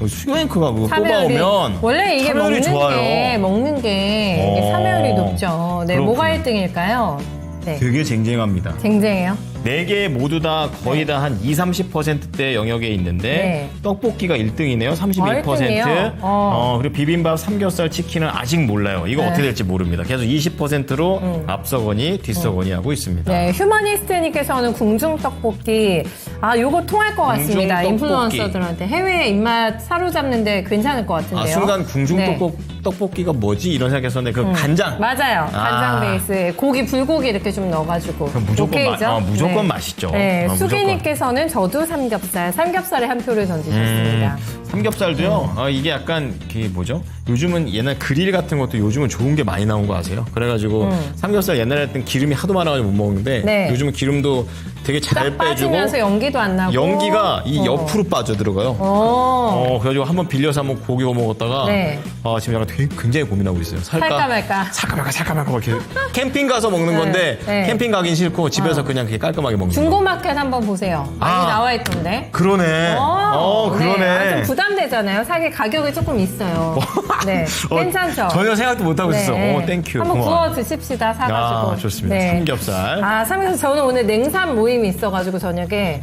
수요 앵커가 그거 참여율이 뽑아오면 원래 이게 참여율이 먹는 게 이게 참여율이 높죠. 네, 그렇군요. 뭐가 1등일까요? 네. 되게 쟁쟁합니다. 쟁쟁해요. 4개 모두 다 거의 다 한 20-30%대 영역에 있는데 네. 떡볶이가 1등이네요. 32%. 1등이요? 그리고 비빔밥, 삼겹살, 치킨은 아직 몰라요. 이거 네. 어떻게 될지 모릅니다. 계속 20%로 앞서거니 뒤서거니 하고 있습니다. 네, 휴머니스트님께서는 궁중떡볶이. 요거 통할 것 같습니다. 궁중떡볶이. 인플루언서들한테. 해외 입맛 사로잡는데 괜찮을 것 같은데요. 순간 네. 궁중떡볶이가 뭐지? 이런 생각했었는데 그 간장. 맞아요. 간장 아. 베이스에 고기, 불고기 이렇게 좀 넣어가지고. 그럼 무조건 오케이죠? 무조건 맛있죠. 네, 무조건. 수기님께서는 저도 삼겹살에 한 표를 던지셨습니다. 삼겹살도요. 이게 약간 뭐죠? 요즘은 옛날 그릴 같은 것도 요즘은 좋은 게 많이 나온 거 아세요? 그래가지고 삼겹살 옛날에 했던 기름이 하도 많아가지고 못 먹는데 네. 요즘은 기름도 되게 잘 딱 빼주고 빠지면서 연기도 안 나고. 연기가 이 옆으로 빠져들어가요. 그래가지고 한번 빌려서 한번 고기 구워 먹었다가 네. 지금 약간 되게 굉장히 고민하고 있어요. 살까 말까 이렇게 캠핑 가서 먹는 네. 건데 네. 캠핑 가긴 싫고 집에서 그냥 그렇게 깔끔하게 먹는 거. 중고마켓 한번 보세요. 많이 나와 있던데. 그러네. 그러네. 네. 좀 부담되잖아요. 사기 가격이 조금 있어요. 네, 괜찮죠? 전혀 생각도 못 하고 있었어. 네. 땡큐. 한번 고마워. 구워 드십시다. 사가지고. 좋습니다. 네. 삼겹살. 삼겹살. 저는 오늘 냉삼 모임이 있어가지고 저녁에.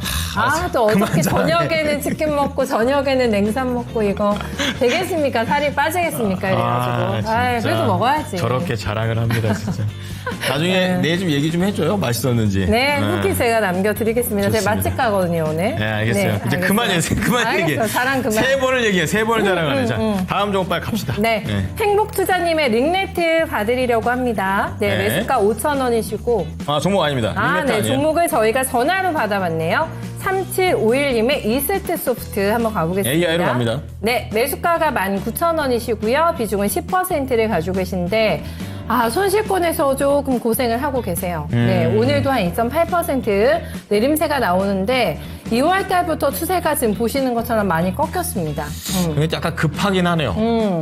또 그만 어저께 잘하네. 저녁에는 치킨 먹고 저녁에는 냉삼 먹고 이거 되겠습니까? 살이 빠지겠습니까? 이래가지고. 진짜. 그래도 먹어야지. 저렇게 자랑을 합니다, 진짜. 나중에 내일 좀 얘기 좀 해줘요. 맛있었는지. 네, 후기 제가 남겨드리겠습니다. 제가 좋습니다. 맛집 가거든요, 오늘. 네, 알겠어요. 이제 알겠어요. 그만 얘기해. 알겠어요. 자랑 그만. 세 번을 얘기해. 세 번을 자랑하네. 자, 다음 종목 빨리 갑시다. 네. 행복투자님의 링네트 봐드리려고 합니다. 네, 네. 매수가 5,000원이시고. 종목 아닙니다. 링네트 네, 아니에요. 종목을 저희가 전화로 받아봤네요. 3751님의 이세트 소프트 한번 가보겠습니다. AI로 갑니다. 네, 매수가가 19,000원이시고요. 비중은 10%를 가지고 계신데, 손실권에서 조금 고생을 하고 계세요. 네, 오늘도 한 2.8% 내림세가 나오는데, 2월 달부터 추세가 지금 보시는 것처럼 많이 꺾였습니다. 근데 약간 급하긴 하네요.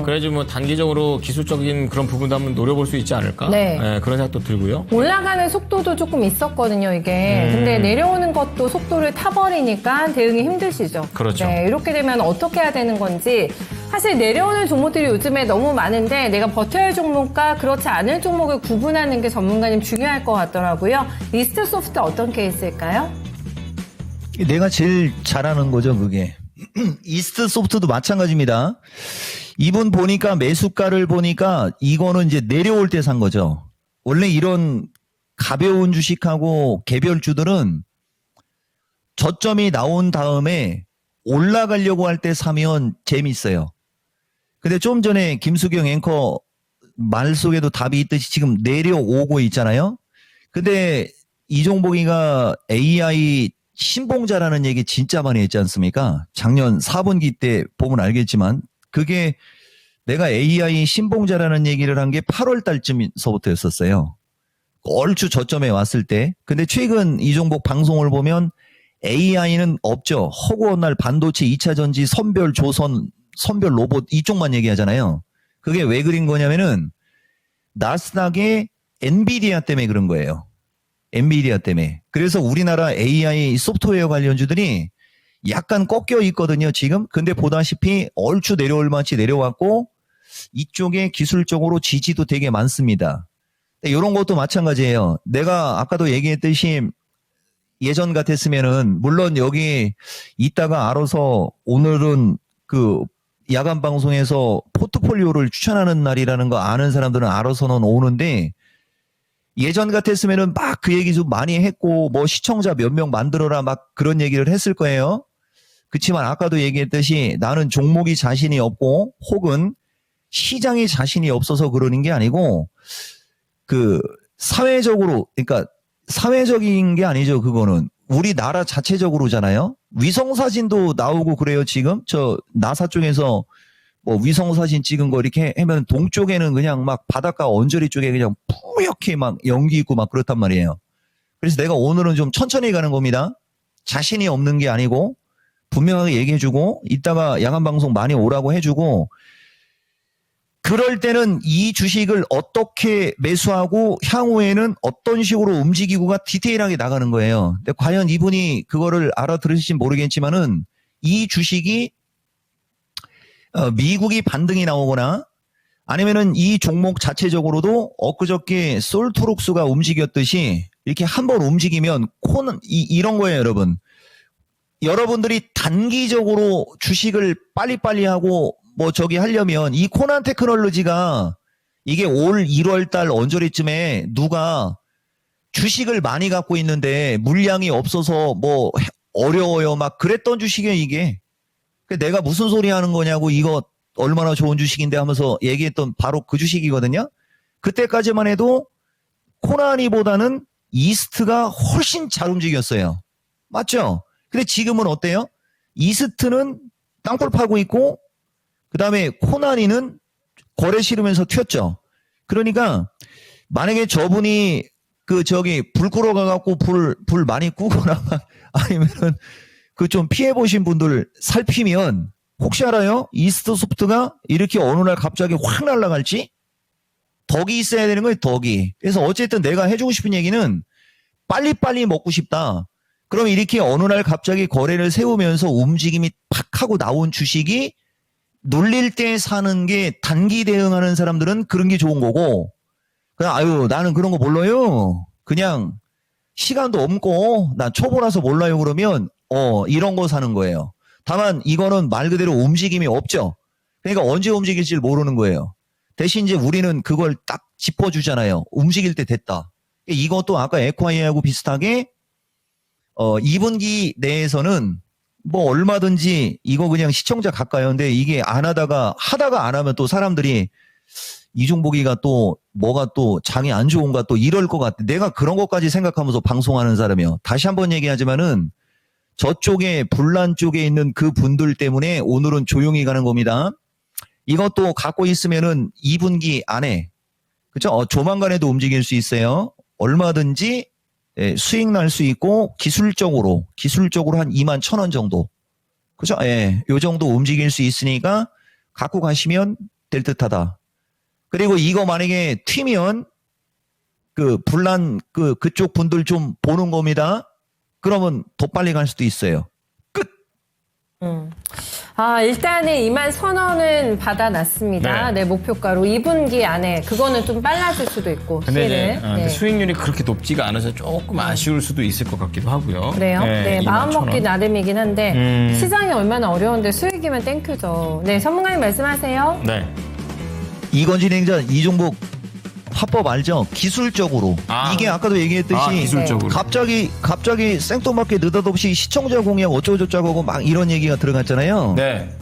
그래가지고 단기적으로 기술적인 그런 부분도 한번 노려볼 수 있지 않을까? 네. 그런 생각도 들고요. 올라가는 속도도 조금 있었거든요, 이게. 근데 내려오는 것도 속도를 타버리니까 대응이 힘드시죠. 그렇죠. 네, 이렇게 되면 어떻게 해야 되는 건지. 사실 내려오는 종목들이 요즘에 너무 많은데 내가 버텨야 할 종목과 그렇지 않을 종목을 구분하는 게 전문가님 중요할 것 같더라고요. 이스트 소프트 어떤 케이스일까요? 내가 제일 잘하는 거죠, 그게. 이스트 소프트도 마찬가지입니다. 이분 보니까 매수가를 보니까 이거는 이제 내려올 때 산 거죠. 원래 이런 가벼운 주식하고 개별주들은 저점이 나온 다음에 올라가려고 할 때 사면 재밌어요. 근데 좀 전에 김수경 앵커 말 속에도 답이 있듯이 지금 내려오고 있잖아요. 근데 이종복이가 AI 신봉자라는 얘기 진짜 많이 했지 않습니까? 작년 4분기 때 보면 알겠지만 그게 내가 AI 신봉자라는 얘기를 한 게 8월 달쯤서부터였었어요. 얼추 저점에 왔을 때. 근데 최근 이 종목 방송을 보면 AI는 없죠. 허구한 날 반도체, 2차 전지, 선별 조선, 선별 로봇 이쪽만 얘기하잖아요. 그게 왜 그린 거냐면은 나스닥의 엔비디아 때문에 그런 거예요. 엔비디아 때문에. 그래서 우리나라 AI 소프트웨어 관련주들이 약간 꺾여 있거든요, 지금. 근데 보다시피 얼추 내려올 만치 내려왔고 이쪽에 기술적으로 지지도 되게 많습니다. 이런 것도 마찬가지예요. 내가 아까도 얘기했듯이 예전 같았으면은 물론 여기 있다가 알아서 오늘은 그 야간 방송에서 포트폴리오를 추천하는 날이라는 거 아는 사람들은 알아서는 오는데 예전 같았으면은 막 그 얘기 좀 많이 했고 뭐 시청자 몇 명 만들어라 막 그런 얘기를 했을 거예요. 그렇지만 아까도 얘기했듯이 나는 종목이 자신이 없고 혹은 시장이 자신이 없어서 그러는 게 아니고 그 사회적으로 그러니까 사회적인 게 아니죠. 그거는 우리나라 자체적으로잖아요. 위성사진도 나오고 그래요. 지금 저 나사 쪽에서 뭐 위성사진 찍은 거 이렇게 하면 동쪽에는 그냥 막 바닷가 언저리 쪽에 그냥 뿌옇게 막 연기 있고 막 그렇단 말이에요. 그래서 내가 오늘은 좀 천천히 가는 겁니다. 자신이 없는 게 아니고 분명하게 얘기해주고 이따가 야간 방송 많이 오라고 해주고 그럴 때는 이 주식을 어떻게 매수하고 향후에는 어떤 식으로 움직이고가 디테일하게 나가는 거예요. 근데 과연 이분이 그거를 알아들으실지 모르겠지만은 이 주식이 미국이 반등이 나오거나 아니면은 이 종목 자체적으로도 엊그저께 솔트록스가 움직였듯이 이렇게 한번 움직이면 코는 이런 거예요, 여러분. 여러분들이 단기적으로 주식을 빨리빨리 하고 뭐 저기 하려면 이 코난 테크놀로지가 이게 올 1월 달 언저리쯤에 누가 주식을 많이 갖고 있는데 물량이 없어서 뭐 어려워요 막 그랬던 주식이에요 이게. 내가 무슨 소리 하는 거냐고 이거 얼마나 좋은 주식인데 하면서 얘기했던 바로 그 주식이거든요. 그때까지만 해도 코나니보다는 이스트가 훨씬 잘 움직였어요. 맞죠? 근데 지금은 어때요? 이스트는 땅굴 파고 있고 그 다음에 코나니는 거래 싫으면서 튀었죠. 그러니까 만약에 저분이 그 저기 불 끄러 가갖고 불 많이 끄거나 아니면은 그 좀 피해보신 분들 살피면 혹시 알아요? 이스트 소프트가 이렇게 어느 날 갑자기 확 날아갈지? 덕이 있어야 되는 거예요, 덕이. 그래서 어쨌든 내가 해주고 싶은 얘기는 빨리빨리 먹고 싶다. 그럼 이렇게 어느 날 갑자기 거래를 세우면서 움직임이 팍 하고 나온 주식이 눌릴 때 사는 게 단기 대응하는 사람들은 그런 게 좋은 거고 그냥 아유 나는 그런 거 몰라요. 그냥 시간도 없고 난 초보라서 몰라요 그러면 이런 거 사는 거예요. 다만 이거는 말 그대로 움직임이 없죠. 그러니까 언제 움직일지 모르는 거예요. 대신 이제 우리는 그걸 딱 짚어주잖아요. 움직일 때 됐다. 이것도 아까 에콰이하고 비슷하게 2분기 내에서는 뭐 얼마든지 이거 그냥 시청자 가까요. 근데 이게 안 하다가 안 하면 또 사람들이 이 종목이가 또 뭐가 또 장이 안 좋은가 또 이럴 것 같아. 내가 그런 것까지 생각하면서 방송하는 사람이요. 다시 한번 얘기하지만은 저쪽에 불난 쪽에 있는 그 분들 때문에 오늘은 조용히 가는 겁니다. 이것도 갖고 있으면은 2분기 안에 그죠? 조만간에도 움직일 수 있어요. 얼마든지 수익 날 수 있고 기술적으로 한 21,000원 정도. 그죠? 예. 요 정도 움직일 수 있으니까 갖고 가시면 될 듯하다. 그리고 이거 만약에 튀면 그 불난 그쪽 분들 좀 보는 겁니다. 그러면 더 빨리 갈 수도 있어요. 끝. 일단은 21,000원은 받아놨습니다. 네. 네, 목표가로 2분기 안에 그거는 좀 빨라질 수도 있고. 근데 이제 네. 수익률이 그렇게 높지가 않아서 조금 아쉬울 수도 있을 것 같기도 하고요. 그래요? 네, 마음 21,000원. 먹기 나름이긴 한데 시장이 얼마나 어려운데 수익이면 땡큐죠. 네, 전문가님 말씀하세요. 네. 이건진 행자 이 종목 화법 알죠? 기술적으로 이게 아까도 얘기했듯이 기술적으로. 갑자기 생뚱맞게 느닷없이 시청자 공약 어쩌고저쩌고 막 이런 얘기가 들어갔잖아요. 네.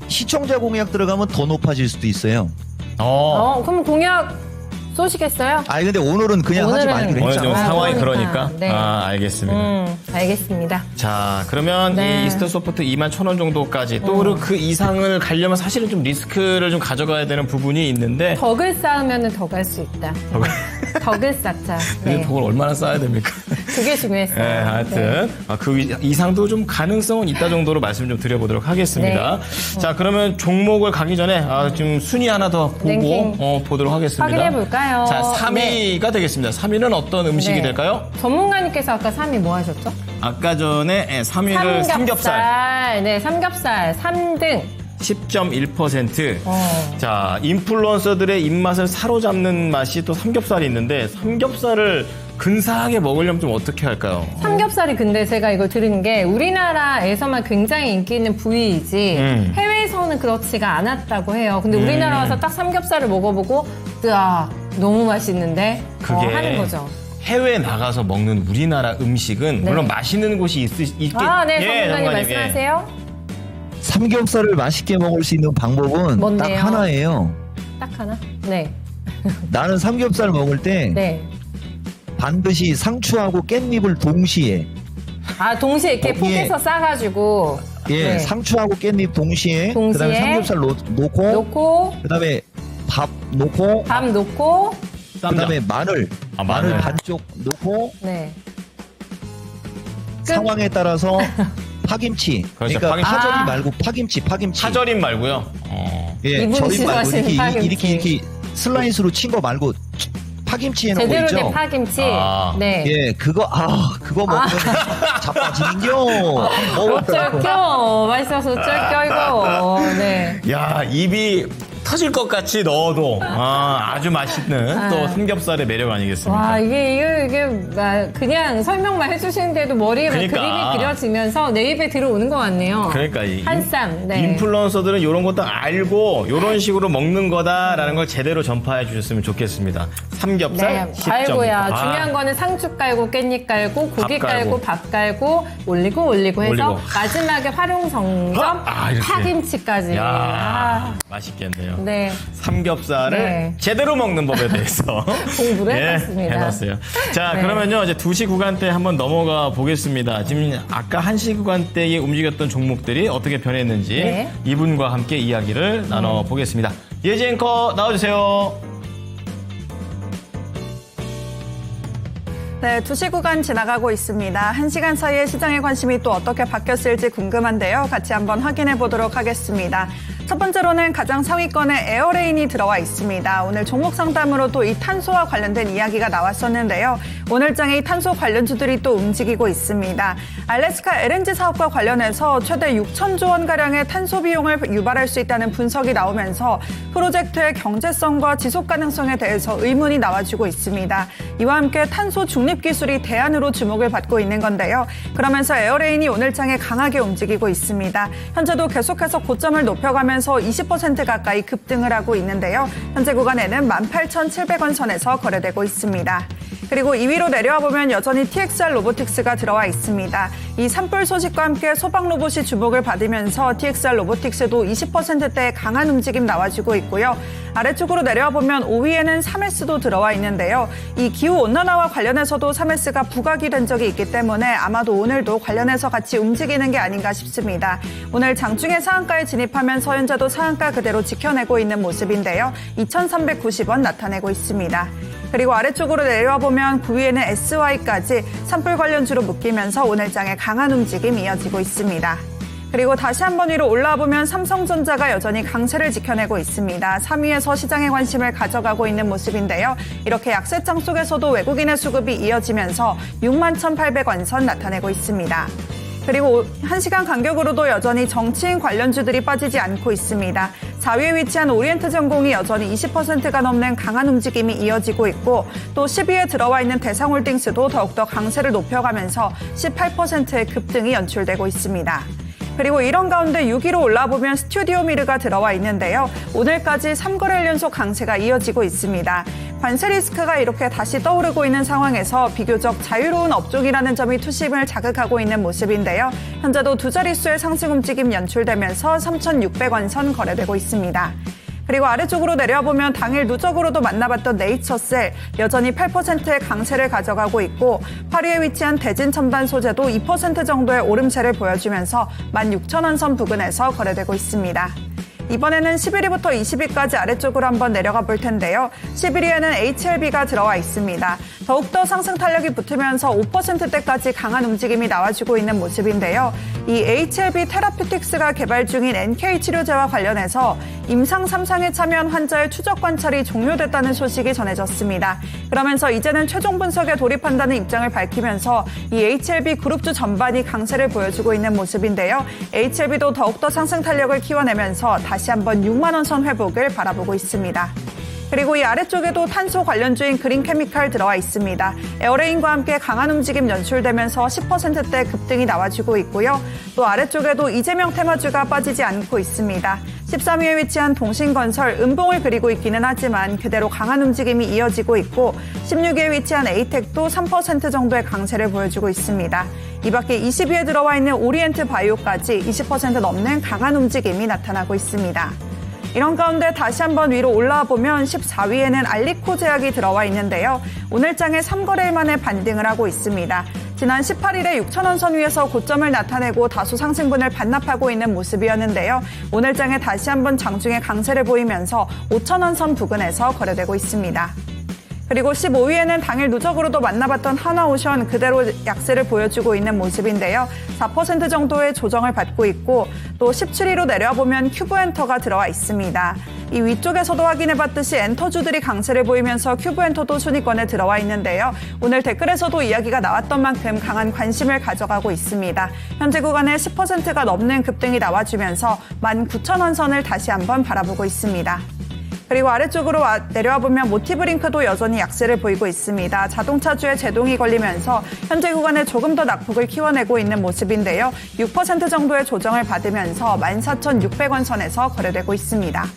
시청자 공약 들어가면 더 높아질 수도 있어요. 그럼 공약 쏘시겠어요? 아니 근데 오늘은 그냥 하지 오늘은- 말기로 오늘 좀 했잖아. 상황이 그러니까. 그러니까. 네. 알겠습니다. 알겠습니다. 자, 그러면 네. 이 이스터소프트 21,000원 정도까지 또 그 이상을 가려면 사실은 좀 리스크를 좀 가져가야 되는 부분이 있는데 덕을 쌓으면 더 갈 수 있다. 덕을 쌓자. 네. 그걸 얼마나 쌓아야 됩니까? 그게 중요했어요. 네, 하여튼 그 이상도 좀 가능성은 있다 정도로 말씀 좀 드려보도록 하겠습니다. 네. 자, 그러면 종목을 가기 전에 좀 순위 하나 더 보고 랭킹 보도록 하겠습니다. 확인해볼까요? 자, 3위가 되겠습니다. 3위는 어떤 음식이 네. 될까요? 전문가님께서 아까 3위 뭐 하셨죠? 아까 전에 3위를 삼겹살. 네, 삼겹살 3등. 10.1%. 자, 인플루언서들의 입맛을 사로잡는 맛이 또 삼겹살이 있는데 삼겹살을 근사하게 먹으려면 좀 어떻게 할까요? 삼겹살이 근데 제가 이걸 들은 게 우리나라에서만 굉장히 인기 있는 부위이지 해외에서는 그렇지가 않았다고 해요. 근데 우리나라 와서 딱 삼겹살을 먹어보고 으아 너무 맛있는데 그게 하는 거죠. 해외 나가서 먹는 우리나라 음식은 네. 물론 맛있는 곳이 있겠 아, 네, 예, 전문가님 전문가님, 말씀하세요. 삼겹살을 맛있게 먹을 수 있는 방법은 뭔데요? 딱 하나예요. 딱 하나? 네. 나는 삼겹살 먹을 때 네. 반드시 상추하고 깻잎을 동시에 아, 동시에 이렇게 거기에- 포개서 싸가지고. 예, 네. 상추하고 깻잎 동시에 그다음에 동시에 삼겹살 놓고 놓고, 그다음에 밥 놓고 밥 놓고, 쌈장. 그다음에 마늘 마늘. 반쪽 놓고 네. 끝. 상황에 따라서 파김치 그렇죠, 그러니까 파김치. 파절이 아. 말고 파김치 파절임 말고요. 예, 이분이 절임 말고 싫어하시는 이렇게 슬라이스로 친 거 말고 파김치 해놓은 거 제대로 된 있죠? 파김치. 아. 네. 예, 그거 먹으면 자빠지는겨. 어쩔겨. 맛있어서 어쩔겨, 이거. 네. 야, 입이 터질 것 같이 넣어도 아주 맛있는 또 삼겹살의 매력 아니겠습니까? 와, 이게 그냥 설명만 해주시는데도 머리에 막 그러니까. 그림이 그려지면서 내 입에 들어오는 것 같네요. 그러니까 한 쌈, 네. 인플루언서들은 이런 것도 알고 이런 식으로 먹는 거다라는 걸 제대로 전파해 주셨으면 좋겠습니다. 삼겹살 네, 10점. 아이고야. 중요한 거는 상추 깔고 깻잎 깔고 고기 밥 깔고. 깔고 밥 깔고 올리고 해서 올리고. 마지막에 활용점점 이렇게. 파김치까지. 야, 맛있겠네요. 네. 삼겹살을 네. 제대로 먹는 법에 대해서 공부를 예, 해봤습니다. 해봤어요. 자, 네. 그러면요 이제 2시 구간대 한번 넘어가 보겠습니다. 지금 아까 1시 구간대에 움직였던 종목들이 어떻게 변했는지 네. 이분과 함께 이야기를 나눠 보겠습니다. 예지 앵커 나와주세요. 네, 2시 구간 지나가고 있습니다. 1시간 사이에 시장의 관심이 또 어떻게 바뀌었을지 궁금한데요. 같이 한번 확인해 보도록 하겠습니다. 첫 번째로는 가장 상위권에 에어레인이 들어와 있습니다. 오늘 종목 상담으로 또 이 탄소와 관련된 이야기가 나왔었는데요. 오늘장에 이 탄소 관련주들이 또 움직이고 있습니다. 알래스카 LNG 사업과 관련해서 최대 6천조 원가량의 탄소 비용을 유발할 수 있다는 분석이 나오면서 프로젝트의 경제성과 지속 가능성에 대해서 의문이 나와주고 있습니다. 이와 함께 탄소 중립 기술이 대안으로 주목을 받고 있는 건데요. 그러면서 에어레인이 오늘장에 강하게 움직이고 있습니다. 현재도 계속해서 고점을 높여가면서 20% 가까이 급등을 하고 있는데요. 현재 구간에는 18,700원 선에서 거래되고 있습니다. 그리고 2위로 내려와 보면 여전히 TXR 로보틱스가 들어와 있습니다. 이 산불 소식과 함께 소방 로봇이 주목을 받으면서 TXR 로보틱스도 20%대의 강한 움직임 나와주고 있고요. 아래쪽으로 내려와 보면 5위에는 3S도 들어와 있는데요. 이 기후온난화와 관련해서도 3S가 부각이 된 적이 있기 때문에 아마도 오늘도 관련해서 같이 움직이는 게 아닌가 싶습니다. 오늘 장중에 상한가에 진입하면서 현재도 상한가 그대로 지켜내고 있는 모습인데요. 2,390원 나타내고 있습니다. 그리고 아래쪽으로 내려와 보면 9위에는 SY까지 산불 관련주로 묶이면서 오늘장에 강한 움직임이 이어지고 있습니다. 그리고 다시 한번 위로 올라와 보면 삼성전자가 여전히 강세를 지켜내고 있습니다. 3위에서 시장의 관심을 가져가고 있는 모습인데요. 이렇게 약세장 속에서도 외국인의 수급이 이어지면서 61,800원 선 나타내고 있습니다. 그리고 1시간 간격으로도 여전히 정치인 관련주들이 빠지지 않고 있습니다. 4위에 위치한 오리엔트전공이 여전히 20%가 넘는 강한 움직임이 이어지고 있고 또 10위에 들어와 있는 대상홀딩스도 더욱더 강세를 높여가면서 18%의 급등이 연출되고 있습니다. 그리고 이런 가운데 6위로 올라보면 스튜디오 미르가 들어와 있는데요. 오늘까지 3거래일 연속 강세가 이어지고 있습니다. 관세 리스크가 이렇게 다시 떠오르고 있는 상황에서 비교적 자유로운 업종이라는 점이 투심을 자극하고 있는 모습인데요. 현재도 두 자릿수의 상승 움직임 연출되면서 3,600원 선 거래되고 있습니다. 그리고 아래쪽으로 내려보면 당일 누적으로도 만나봤던 네이처셀 여전히 8%의 강세를 가져가고 있고 8위에 위치한 대진첨단 소재도 2% 정도의 오름세를 보여주면서 16,000원 선 부근에서 거래되고 있습니다. 이번에는 11위부터 20위까지 아래쪽으로 한번 내려가 볼 텐데요. 11위에는 HLB가 들어와 있습니다. 더욱더 상승 탄력이 붙으면서 5%대까지 강한 움직임이 나와주고 있는 모습인데요. 이 HLB 테라퓨틱스가 개발 중인 NK 치료제와 관련해서 임상 3상에 참여한 환자의 추적 관찰이 종료됐다는 소식이 전해졌습니다. 그러면서 이제는 최종 분석에 돌입한다는 입장을 밝히면서 이 HLB 그룹주 전반이 강세를 보여주고 있는 모습인데요. HLB도 더욱더 상승 탄력을 키워내면서 다시 한번 6만 원 선 회복을 바라보고 있습니다. 그리고 이 아래쪽에도 탄소 관련주인 그린케미칼 들어와 있습니다. 에어레인과 함께 강한 움직임 연출되면서 10%대 급등이 나와주고 있고요. 또 아래쪽에도 이재명 테마주가 빠지지 않고 있습니다. 13위에 위치한 동신건설 음봉을 그리고 있기는 하지만 그대로 강한 움직임이 이어지고 있고 16위에 위치한 에이텍도 3% 정도의 강세를 보여주고 있습니다. 이 밖에 20위에 들어와 있는 오리엔트 바이오까지 20% 넘는 강한 움직임이 나타나고 있습니다. 이런 가운데 다시 한번 위로 올라와 보면 14위에는 알리코 제약이 들어와 있는데요. 오늘 장에 3거래일 만에 반등을 하고 있습니다. 지난 18일에 6,000원 선 위에서 고점을 나타내고 다소 상승분을 반납하고 있는 모습이었는데요. 오늘 장에 다시 한번 장중에 강세를 보이면서 5,000원 선 부근에서 거래되고 있습니다. 그리고 15위에는 당일 누적으로도 만나봤던 하나오션 그대로 약세를 보여주고 있는 모습인데요. 4% 정도의 조정을 받고 있고 또 17위로 내려보면 큐브엔터가 들어와 있습니다. 이 위쪽에서도 확인해봤듯이 엔터주들이 강세를 보이면서 큐브엔터도 순위권에 들어와 있는데요. 오늘 댓글에서도 이야기가 나왔던 만큼 강한 관심을 가져가고 있습니다. 현재 구간에 10%가 넘는 급등이 나와주면서 19,000원 선을 다시 한번 바라보고 있습니다. 그리고 아래쪽으로 내려와 보면 모티브링크도 여전히 약세를 보이고 있습니다. 자동차주에 제동이 걸리면서 현재 구간에 조금 더 낙폭을 키워내고 있는 모습인데요. 6% 정도의 조정을 받으면서 14,600원 선에서 거래되고 있습니다.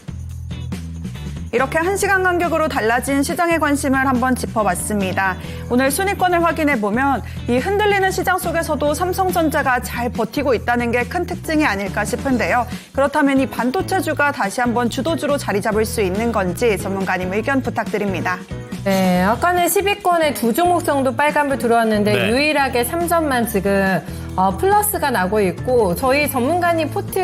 이렇게 1시간 간격으로 달라진 시장의 관심을 한번 짚어봤습니다. 오늘 순위권을 확인해보면 이 흔들리는 시장 속에서도 삼성전자가 잘 버티고 있다는 게 큰 특징이 아닐까 싶은데요. 그렇다면 이 반도체주가 다시 한번 주도주로 자리 잡을 수 있는 건지 전문가님 의견 부탁드립니다. 네, 아까는 10위권에 2종목 정도 빨간불 들어왔는데 네. 유일하게 3점만 지금 플러스가 나고 있고 저희 전문가님 포트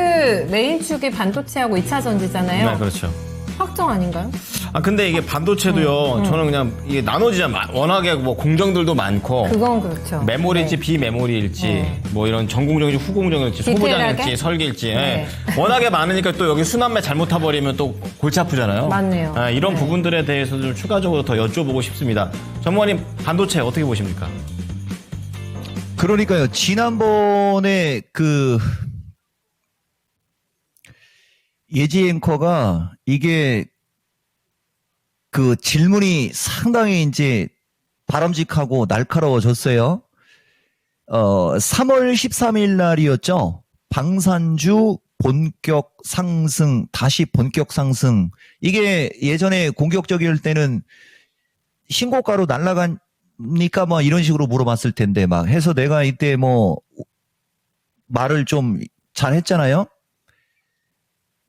메인축이 반도체하고 2차 전지잖아요. 네, 그렇죠. 확정 아닌가요? 아 근데 이게 반도체도요. 저는 그냥 이게 나눠지잖아. 워낙에 뭐 공정들도 많고. 그건 그렇죠. 메모리일지 비메모리일지 뭐 이런 전공정일지 후공정일지 디테일하게? 소부장일지 설계일지 네. 워낙에 많으니까 또 여기 순환매 잘못 타버리면 또 골치 아프잖아요. 맞네요. 이런 네. 부분들에 대해서 좀 추가적으로 더 여쭤보고 싶습니다. 전무관님 반도체 어떻게 보십니까? 그러니까요. 지난번에 그 예지 앵커가 이게 그 질문이 상당히 이제 바람직하고 날카로워졌어요. 3월 13일 날이었죠. 방산주 본격 상승, 다시 본격 상승. 이게 예전에 공격적일 때는 신고가로 날아가니까 뭐 이런 식으로 물어봤을 텐데 막 해서 내가 이때 뭐 말을 좀 잘했잖아요.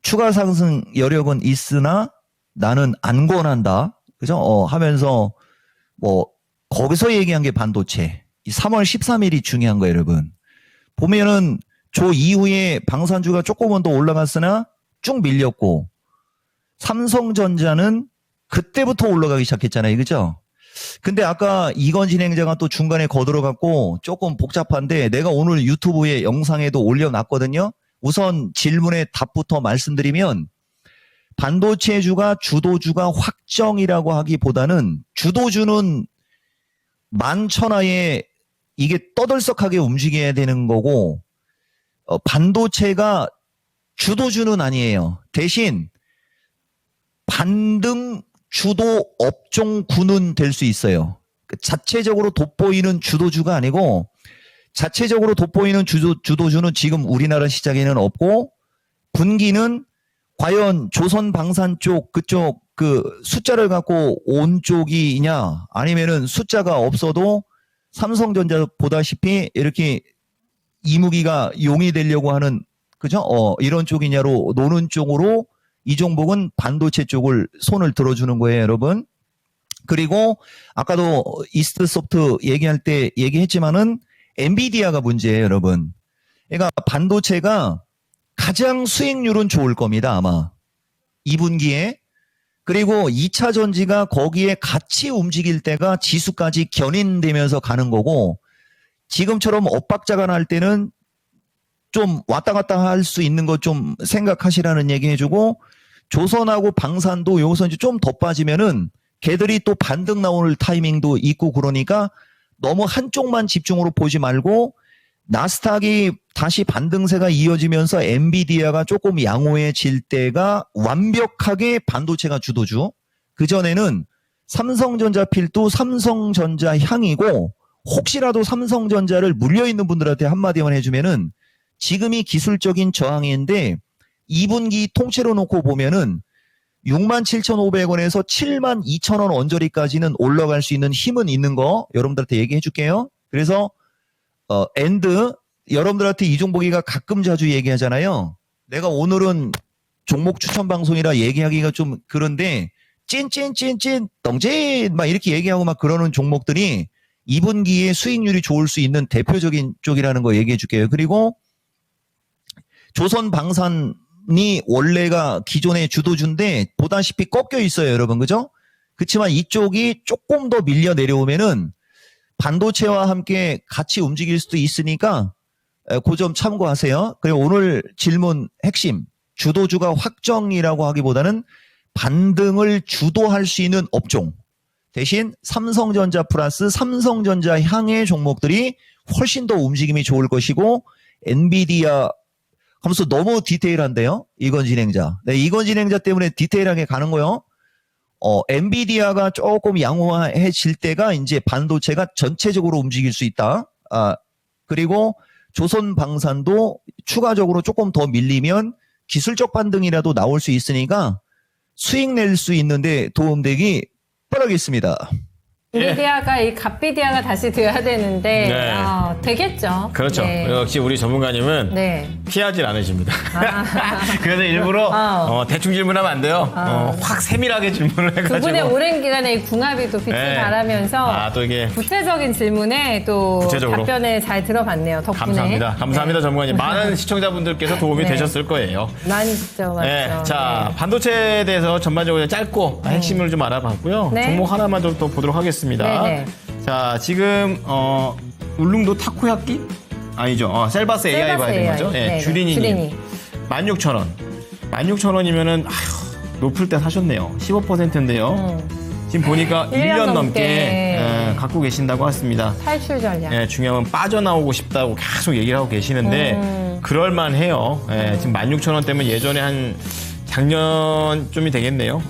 추가 상승 여력은 있으나 나는 안 권한다. 그죠? 하면서 뭐 거기서 얘기한 게 반도체. 이 3월 13일이 중요한 거예요, 여러분. 보면은 저 이후에 방산주가 조금은 더 올라갔으나 쭉 밀렸고 삼성전자는 그때부터 올라가기 시작했잖아요. 그죠? 근데 아까 이건 진행자가 또 중간에 거들어갔고 조금 복잡한데 내가 오늘 유튜브에 영상에도 올려놨거든요. 우선 질문의 답부터 말씀드리면 반도체주가 주도주가 확정이라고 하기보다는 주도주는 만천하에 이게 떠들썩하게 움직여야 되는 거고 반도체가 주도주는 아니에요. 대신 반등 주도 업종군은 될 수 있어요. 자체적으로 돋보이는 주도주가 아니고 자체적으로 돋보이는 주도주는 지금 우리나라 시장에는 없고 분기는 과연 조선방산 쪽 그쪽 그 숫자를 갖고 온 쪽이냐 아니면은 숫자가 없어도 삼성전자 보다시피 이렇게 이무기가 용이 되려고 하는 그죠? 이런 쪽이냐로 노는 쪽으로 이 종목은 반도체 쪽을 손을 들어주는 거예요, 여러분. 그리고 아까도 이스트 소프트 얘기할 때 얘기했지만은 엔비디아가 문제예요, 여러분. 그러니까 반도체가 가장 수익률은 좋을 겁니다, 아마. 2분기에. 그리고 2차 전지가 거기에 같이 움직일 때가 지수까지 견인되면서 가는 거고, 지금처럼 엇박자가 날 때는 좀 왔다 갔다 할 수 있는 것 좀 생각하시라는 얘기 해주고, 조선하고 방산도 여기서 이제 좀 더 빠지면은 걔들이 또 반등 나올 타이밍도 있고 그러니까 너무 한쪽만 집중으로 보지 말고 나스닥이 다시 반등세가 이어지면서 엔비디아가 조금 양호해질 때가 완벽하게 반도체가 주도주. 그전에는 삼성전자 필도 삼성전자 향이고 혹시라도 삼성전자를 물려있는 분들한테 한마디만 해주면은 지금이 기술적인 저항인데 2분기 통째로 놓고 보면은 67,500원에서 72,000원 언저리까지는 올라갈 수 있는 힘은 있는 거 여러분들한테 얘기해 줄게요. 그래서 엔드 여러분들한테 이종복이가 가끔 자주 얘기하잖아요. 내가 오늘은 종목 추천 방송이라 얘기하기가 좀 그런데 찐찐찐찐 덩진 막 이렇게 얘기하고 막 그러는 종목들이 2분기에 수익률이 좋을 수 있는 대표적인 쪽이라는 거 얘기해 줄게요. 그리고 조선방산이 원래가 기존의 주도주인데 보다시피 꺾여 있어요, 여러분. 그죠? 그렇지만 이쪽이 조금 더 밀려 내려오면은 반도체와 함께 같이 움직일 수도 있으니까 그 점 참고하세요. 그리고 오늘 질문 핵심 주도주가 확정이라고 하기보다는 반등을 주도할 수 있는 업종 대신 삼성전자 플러스 삼성전자 향의 종목들이 훨씬 더 움직임이 좋을 것이고 엔비디아 하면서 너무 디테일한데요. 이건 진행자. 네, 이건 진행자 때문에 디테일하게 가는 거요. 엔비디아가 조금 양호해질 때가 이제 반도체가 전체적으로 움직일 수 있다. 그리고 조선방산도 추가적으로 조금 더 밀리면 기술적 반등이라도 나올 수 있으니까 수익 낼 수 있는데 도움되기 바라겠습니다. 엔비디아가 이 갓비디아가 다시 돼야 되는데 네. 되겠죠. 그렇죠. 네. 역시 우리 전문가님은 네. 피하질 않으십니다. 그래서 일부러 대충 질문하면 안 돼요. 확 세밀하게 질문을 해가지고. 그분의 오랜 기간에 이 궁합이 또 빛을 네. 발하면서 또 이게 구체적인 질문에 또 구체적으로. 답변을 잘 들어봤네요. 덕분에. 감사합니다. 감사합니다, 전문가님. 많은 시청자분들께서 도움이 네. 되셨을 거예요. 많이 진짜 맞죠. 네, 자, 반도체에 대해서 전반적으로 짧고 핵심을 좀 알아봤고요. 네. 종목 하나만 좀 더 보도록 하겠습니다. 네네. 자, 지금 울릉도 타코야끼? 아니죠. 셀바스 AI 봐야 되는 거죠. 네, 네. 주린이님. 주린이. 16,000원. 16,000원이면은 높을 때 사셨네요. 15%인데요. 지금 보니까 1년 넘게 넘게. 갖고 계신다고 하셨습니다. 탈출 전략. 예, 중요한 건 빠져나오고 싶다고 계속 얘기를 하고 계시는데 그럴만해요. 지금 16,000원 때문에 예전에 한 작년쯤이 되겠네요.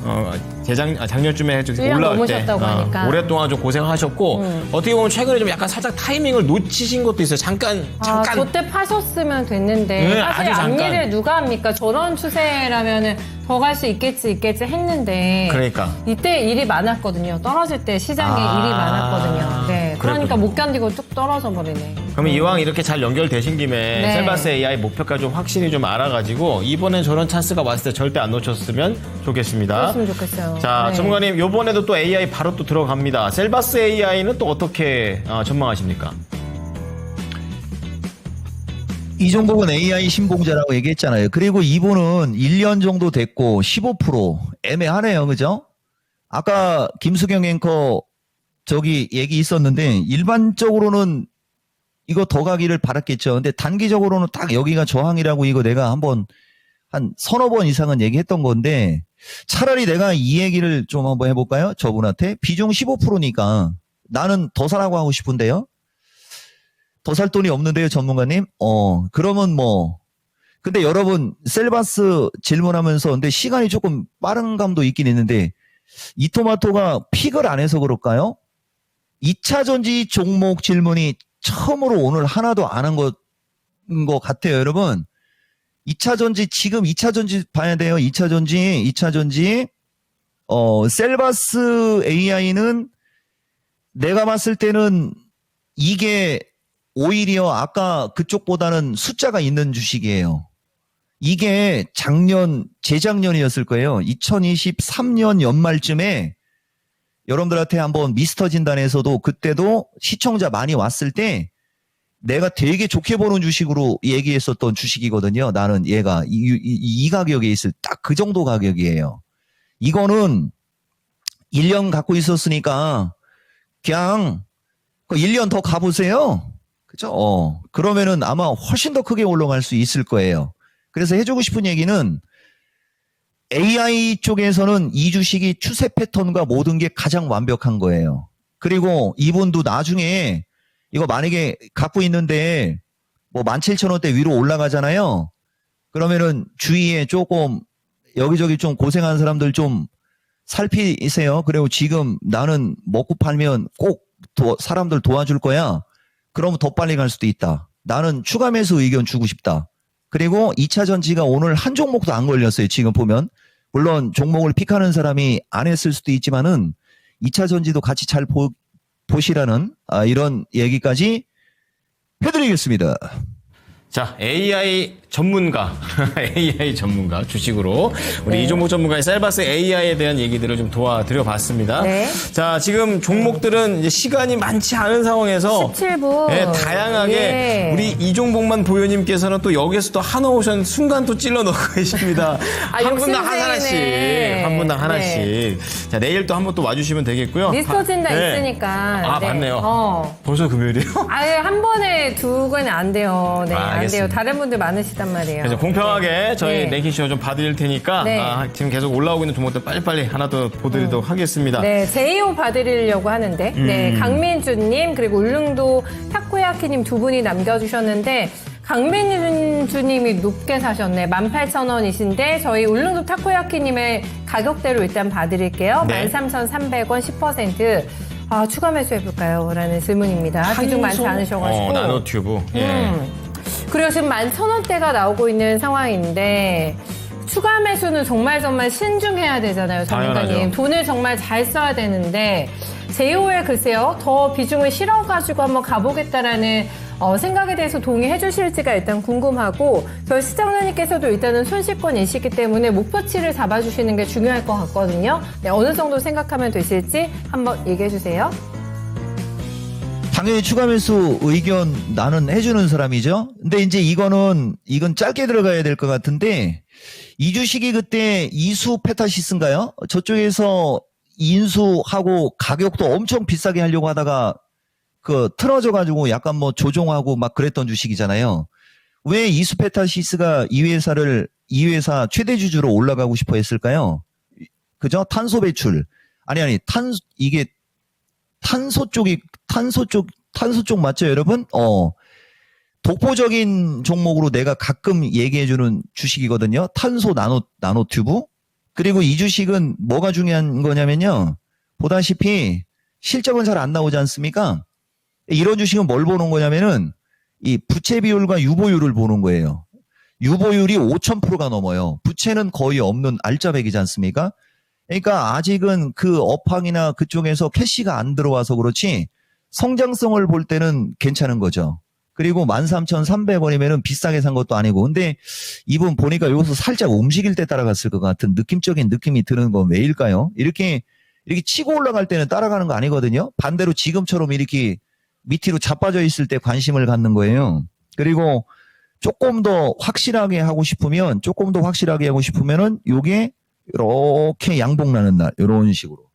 작년쯤에 좀 1년 올라올 때 넘으셨다고 하니까. 오랫동안 좀 고생하셨고 어떻게 보면 최근에 좀 약간 살짝 타이밍을 놓치신 것도 있어요. 잠깐. 저때 파셨으면 됐는데 네, 사실 아주 잠깐. 앞일을 누가 합니까? 저런 추세라면은 더 갈 수 있겠지 했는데 그러니까. 이때 일이 많았거든요. 떨어질 때 시장에 일이 많았거든요. 네, 그러니까 그랬군요. 못 견디고 뚝 떨어져 버리네. 그러면 이왕 이렇게 잘 연결되신 김에 네. 셀바스 AI 목표까지 좀 확실히 좀 알아가지고 이번엔 저런 찬스가 왔을 때 절대 안 놓쳤으면 좋겠습니다. 그랬으면 좋겠어요. 자, 네. 전문가님, 요번에도 또 AI 바로 또 들어갑니다. 셀바스 AI는 또 어떻게 전망하십니까? 이 종목은 AI 신봉자라고 얘기했잖아요. 그리고 이분은 1년 정도 됐고 15% 애매하네요. 그죠? 아까 김수경 앵커 저기 얘기 있었는데 일반적으로는 이거 더 가기를 바랐겠죠. 근데 단기적으로는 딱 여기가 저항이라고 이거 내가 한번 한 서너 번 이상은 얘기했던 건데 차라리 내가 이 얘기를 좀 한번 해볼까요? 저분한테 비중 15%니까 나는 더 사라고 하고 싶은데요. 더 살 돈이 없는데요, 전문가님? 그러면 근데 여러분, 셀바스 질문하면서, 근데 시간이 조금 빠른 감도 있긴 있는데, 이 토마토가 픽을 안 해서 그럴까요? 2차 전지 종목 질문이 처음으로 오늘 하나도 안 한 것 같아요, 여러분. 2차 전지, 지금 2차 전지 봐야 돼요, 2차 전지. 셀바스 AI는 내가 봤을 때는 이게 오히려 아까 그쪽보다는 숫자가 있는 주식이에요. 이게 재작년이었을 거예요. 2023년 연말쯤에 여러분들한테 한번 미스터 진단에서도 그때도 시청자 많이 왔을 때 내가 되게 좋게 보는 주식으로 얘기했었던 주식이거든요. 나는 얘가 이 가격에 있을 딱 그 정도 가격이에요. 이거는 1년 갖고 있었으니까 그냥 1년 더 가보세요. 그죠? 그러면은 아마 훨씬 더 크게 올라갈 수 있을 거예요. 그래서 해주고 싶은 얘기는 AI 쪽에서는 이 주식이 추세 패턴과 모든 게 가장 완벽한 거예요. 그리고 이분도 나중에 이거 만약에 갖고 있는데 뭐 17,000원대 위로 올라가잖아요. 그러면은 주위에 조금 여기저기 좀 고생한 사람들 좀 살피세요. 그리고 지금 나는 먹고 팔면 꼭 사람들 도와줄 거야. 그러면 더 빨리 갈 수도 있다. 나는 추가 매수 의견 주고 싶다. 그리고 2차 전지가 오늘 한 종목도 안 걸렸어요. 지금 보면. 물론 종목을 픽하는 사람이 안 했을 수도 있지만은 2차 전지도 같이 잘 보시라는 이런 얘기까지 해드리겠습니다. 자, AI 전문가, AI 전문가 주식으로 우리 이종목 전문가의 셀바스 AI에 대한 얘기들을 좀 도와드려 봤습니다. 네. 자, 지금 종목들은 이제 시간이 많지 않은 상황에서 17분. 네, 다양하게 예. 우리 이종복만 보유님께서는 또 여기서 또 한오션 순간 또 찔러 넣고 계십니다. 한 분당 하나씩, 한 분당 하나씩. 네. 자, 내일 또 한번 또 와주시면 되겠고요. 미스터 진단 네. 있으니까. 아, 네. 맞네요. 벌써 금요일이요? 아예 한 번에 두 개는 안 돼요. 네, 안 돼요. 알겠습니다. 다른 분들 많으시단 말이에요. 그래서 공평하게 저희 네. 랭킹쇼 좀 봐드릴 테니까 네. 지금 계속 올라오고 있는 종목들 빨리빨리 하나 더 보드리도록 하겠습니다. 네, 제이오 봐드리려고 하는데, 네, 강민주님, 그리고 울릉도 타코야키님 두 분이 남겨주셨는데, 강민주님이 높게 사셨네. 18,000원이신데, 저희 울릉도 타코야키님의 가격대로 일단 봐드릴게요. 네. 13,300원 10%. 아, 추가 매수해볼까요? 라는 질문입니다. 비중 많지 않으셔가지고. 나노튜브. 예. 그리고 지금 11,000원대가 나오고 있는 상황인데 추가 매수는 정말 신중해야 되잖아요, 전문가님. 당연하죠. 돈을 정말 잘 써야 되는데 제이오에 글쎄요, 더 비중을 실어가지고 한번 가보겠다라는 생각에 대해서 동의해 주실지가 일단 궁금하고 저희 시청자님께서도 일단은 손실권이시기 때문에 목표치를 잡아주시는 게 중요할 것 같거든요. 네, 어느 정도 생각하면 되실지 한번 얘기해 주세요. 당연히 추가 매수 의견 나는 해주는 사람이죠. 근데 이제 이건 짧게 들어가야 될 것 같은데 이 주식이 그때 이수 페타시스인가요? 저쪽에서 인수하고 가격도 엄청 비싸게 하려고 하다가 틀어져 가지고 약간 뭐 조종하고 막 그랬던 주식이잖아요. 왜 이수 페타시스가 이 회사 최대 주주로 올라가고 싶어 했을까요? 그죠? 탄소 배출. 이게 탄소 쪽 맞죠, 여러분? 독보적인 종목으로 내가 가끔 얘기해주는 주식이거든요. 탄소 나노튜브. 그리고 이 주식은 뭐가 중요한 거냐면요. 보다시피 실적은 잘 안 나오지 않습니까? 이런 주식은 뭘 보는 거냐면은 이 부채 비율과 유보율을 보는 거예요. 유보율이 5,000%가 넘어요. 부채는 거의 없는 알짜배기지 않습니까? 그러니까 아직은 그 업황이나 그쪽에서 캐시가 안 들어와서 그렇지 성장성을 볼 때는 괜찮은 거죠. 그리고 13,300원이면은 비싸게 산 것도 아니고. 근데 이분 보니까 여기서 살짝 움직일 때 따라갔을 것 같은 느낌적인 느낌이 드는 건 왜일까요? 이렇게 치고 올라갈 때는 따라가는 거 아니거든요. 반대로 지금처럼 이렇게 밑으로 자빠져 있을 때 관심을 갖는 거예요. 그리고 조금 더 확실하게 하고 싶으면은 요게 이렇게 양봉나는 날 이런 식으로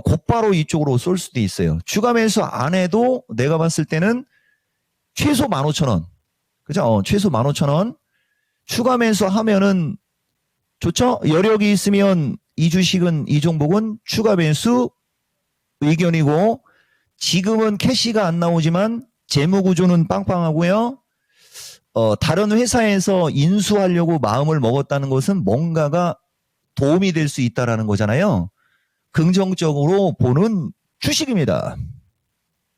곧바로 이쪽으로 쏠 수도 있어요. 추가 매수 안 해도 내가 봤을 때는 최소 15,000원. 그죠? 최소 15,000원. 추가 매수 하면은 좋죠? 여력이 있으면 이 종목은 추가 매수 의견이고 지금은 캐시가 안 나오지만 재무 구조는 빵빵하고요. 다른 회사에서 인수하려고 마음을 먹었다는 것은 뭔가가 도움이 될 수 있다라는 거잖아요. 긍정적으로 보는 주식입니다.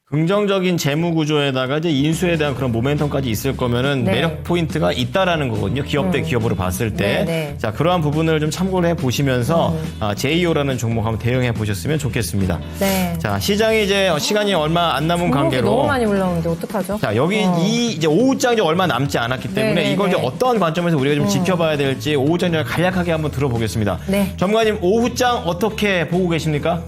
긍정적인 재무 구조에다가 이제 인수에 대한 그런 모멘텀까지 있을 거면은 네. 매력 포인트가 있다라는 거거든요. 기업 대 기업으로 봤을 때. 네, 네. 자, 그러한 부분을 좀 참고를 해 보시면서 JEO라는 종목 한번 대응해 보셨으면 좋겠습니다. 네. 자, 시장이 이제 시간이 얼마 안 남은 종목이 관계로 너무 많이 올라오는데 어떡하죠? 자, 여기 이제 오후장 이제 얼마 남지 않았기 때문에 네, 네, 이걸 이제 네. 어떠한 관점에서 우리가 좀 지켜봐야 될지 오후장 간략하게 한번 들어보겠습니다. 네. 전문가님, 오후장 어떻게 보고 계십니까?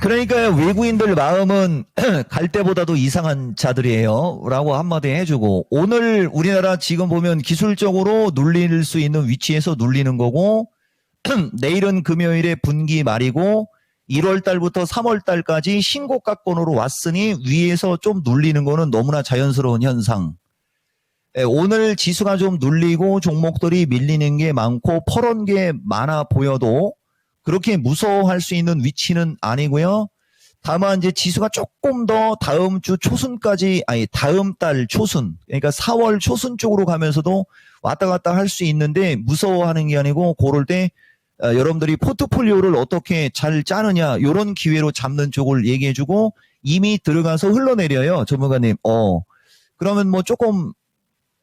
그러니까 외국인들 마음은 갈 때보다도 이상한 자들이에요. 라고 한마디 해주고, 오늘 우리나라 지금 보면 기술적으로 눌릴 수 있는 위치에서 눌리는 거고, 내일은 금요일에 분기 말이고, 1월 달부터 3월 달까지 신고가권으로 왔으니 위에서 좀 눌리는 거는 너무나 자연스러운 현상. 오늘 지수가 좀 눌리고 종목들이 밀리는 게 많고 퍼런 게 많아 보여도 그렇게 무서워할 수 있는 위치는 아니고요. 다만 이제 지수가 조금 더 다음 주 초순까지, 다음 달 초순, 그러니까 4월 초순 쪽으로 가면서도 왔다 갔다 할 수 있는데 무서워하는 게 아니고 그럴 때 여러분들이 포트폴리오를 어떻게 잘 짜느냐 이런 기회로 잡는 쪽을 얘기해주고 이미 들어가서 흘러내려요. 전문가님. 그러면 뭐 조금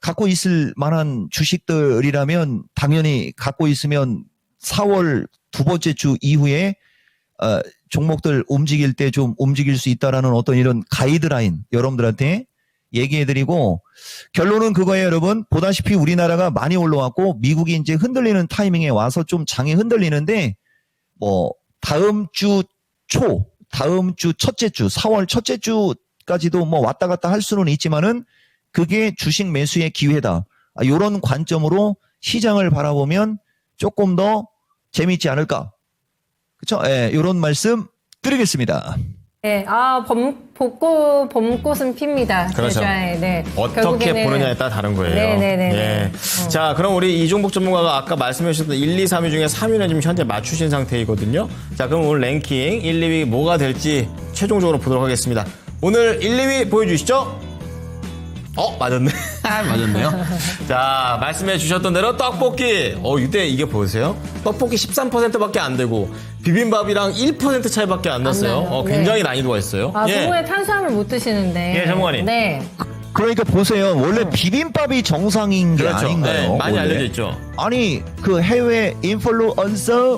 갖고 있을 만한 주식들이라면 당연히 갖고 있으면 4월 두 번째 주 이후에 종목들 움직일 때 좀 움직일 수 있다라는 어떤 이런 가이드라인 여러분들한테 얘기해드리고 결론은 그거예요, 여러분. 보다시피 우리나라가 많이 올라왔고 미국이 이제 흔들리는 타이밍에 와서 좀 장이 흔들리는데 뭐 다음 주 첫째 주, 4월 첫째 주까지도 뭐 왔다 갔다 할 수는 있지만은 그게 주식 매수의 기회다. 이런 관점으로 시장을 바라보면 조금 더 재미있지 않을까. 그렇죠? 예, 이런 말씀 드리겠습니다. 네, 봄꽃은 핍니다. 그렇죠. 계좌에. 네. 어떻게 결국에는- 보느냐에 따라 다른 거예요. 네네네. 예. 자, 그럼 우리 이종복 전문가가 아까 말씀해 주셨던 1, 2, 3위 중에 3위는 지금 현재 맞추신 상태이거든요. 자, 그럼 오늘 랭킹 1, 2위 뭐가 될지 최종적으로 보도록 하겠습니다. 오늘 1, 2위 보여주시죠. 맞았네. 맞았네요. 자, 말씀해 주셨던 대로 떡볶이. 이때 이게 보세요. 떡볶이 13%밖에 안 되고 비빔밥이랑 1% 차이밖에 안 났어요. 나요. 굉장히 난이도가 있어요. 전문에 탄수화물 못 드시는데. 예, 전문가님. 네. 그러니까 보세요. 원래 비빔밥이 정상인 게 그렇죠. 아닌가요? 네, 많이 원래? 알려져 있죠. 아니 그 해외 인플루언서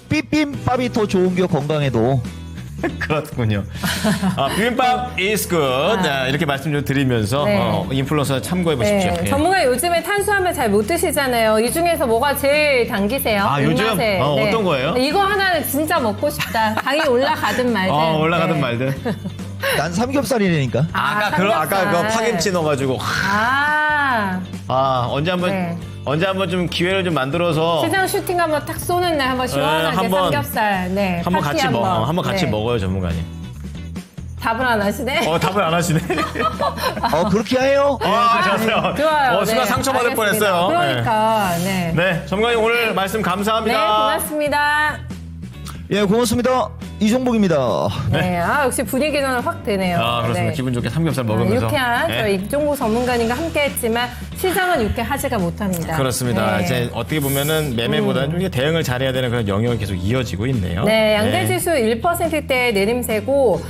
비빔밥이 더 좋은 게 건강에도. 그렇군요. 비빔밥 is good. 자, 이렇게 말씀 좀 드리면서 네. 인플루언서 참고해 보십시오. 네. 예. 전문가 요즘에 탄수화물 잘 못 드시잖아요. 이 중에서 뭐가 제일 당기세요? 요즘? 입맛에. 어떤 거예요? 이거 하나는 진짜 먹고 싶다. 당이 올라가든 말든. 올라가든 네. 말든. 난 삼겹살이라니까. 아까 삼겹살. 그 파김치 넣어가지고 언제 한번 좀 기회를 좀 만들어서 시장 슈팅 한번 탁 쏘는 날 한번 시원하게 한번- 삼겹살. 네. 한번 파티 같이 한번 같이 네. 먹어요, 전문가님. 답을 안 하시네. 답을 안 하시네. 그렇게 해요? 좋았어요. 좋아요. 순간 네, 상처받을 알겠습니다. 뻔했어요. 그러니까 네. 네, 전문가님 오늘 말씀 감사합니다. 네, 고맙습니다. 예, 고맙습니다. 이종복입니다. 네, 역시 분위기는 확 되네요. 그렇습니다. 네. 기분 좋게 삼겹살 먹으면서. 유쾌한 네. 저희 이종국 전문가님과 함께했지만 시장은 유쾌하지가 못합니다. 그렇습니다. 네. 이제 어떻게 보면은 매매보다는 좀 이게 대응을 잘해야 되는 그런 영역이 계속 이어지고 있네요. 네, 양대지수 1%대 내림세고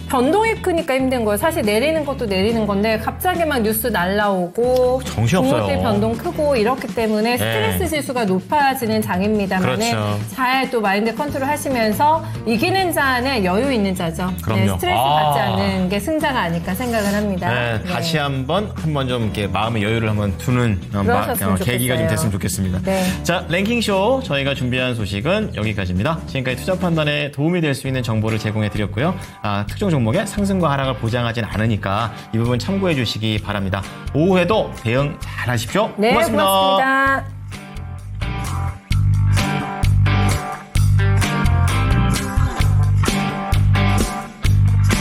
변동이 크니까 힘든 거예요. 사실 내리는 것도 내리는 건데 갑자기 막 뉴스 날라오고 정신없어요. 종목들 변동 크고 이렇게 때문에 스트레스 지수가 높아지는 장입니다만 그렇죠. 잘 또 마인드 컨트롤 하시면서 이기는 자는 여유 있는 자죠. 그럼요. 네, 스트레스 받지 않는 게 승자가 아닐까 생각을 합니다. 네, 다시 한번 좀 이렇게 마음의 여유를 한번 두는 그러셨으면 계기가 좀 좋겠어요. 됐으면 좋겠습니다. 네. 자, 랭킹쇼 저희가 준비한 소식은 여기까지입니다. 지금까지 투자 판단에 도움이 될 수 있는 정보를 제공해 드렸고요. 특정 종목의 상승과 하락을 보장하진 않으니까 이 부분 참고해 주시기 바랍니다. 오후에도 대응 잘 하십시오. 네, 고맙습니다. 고맙습니다.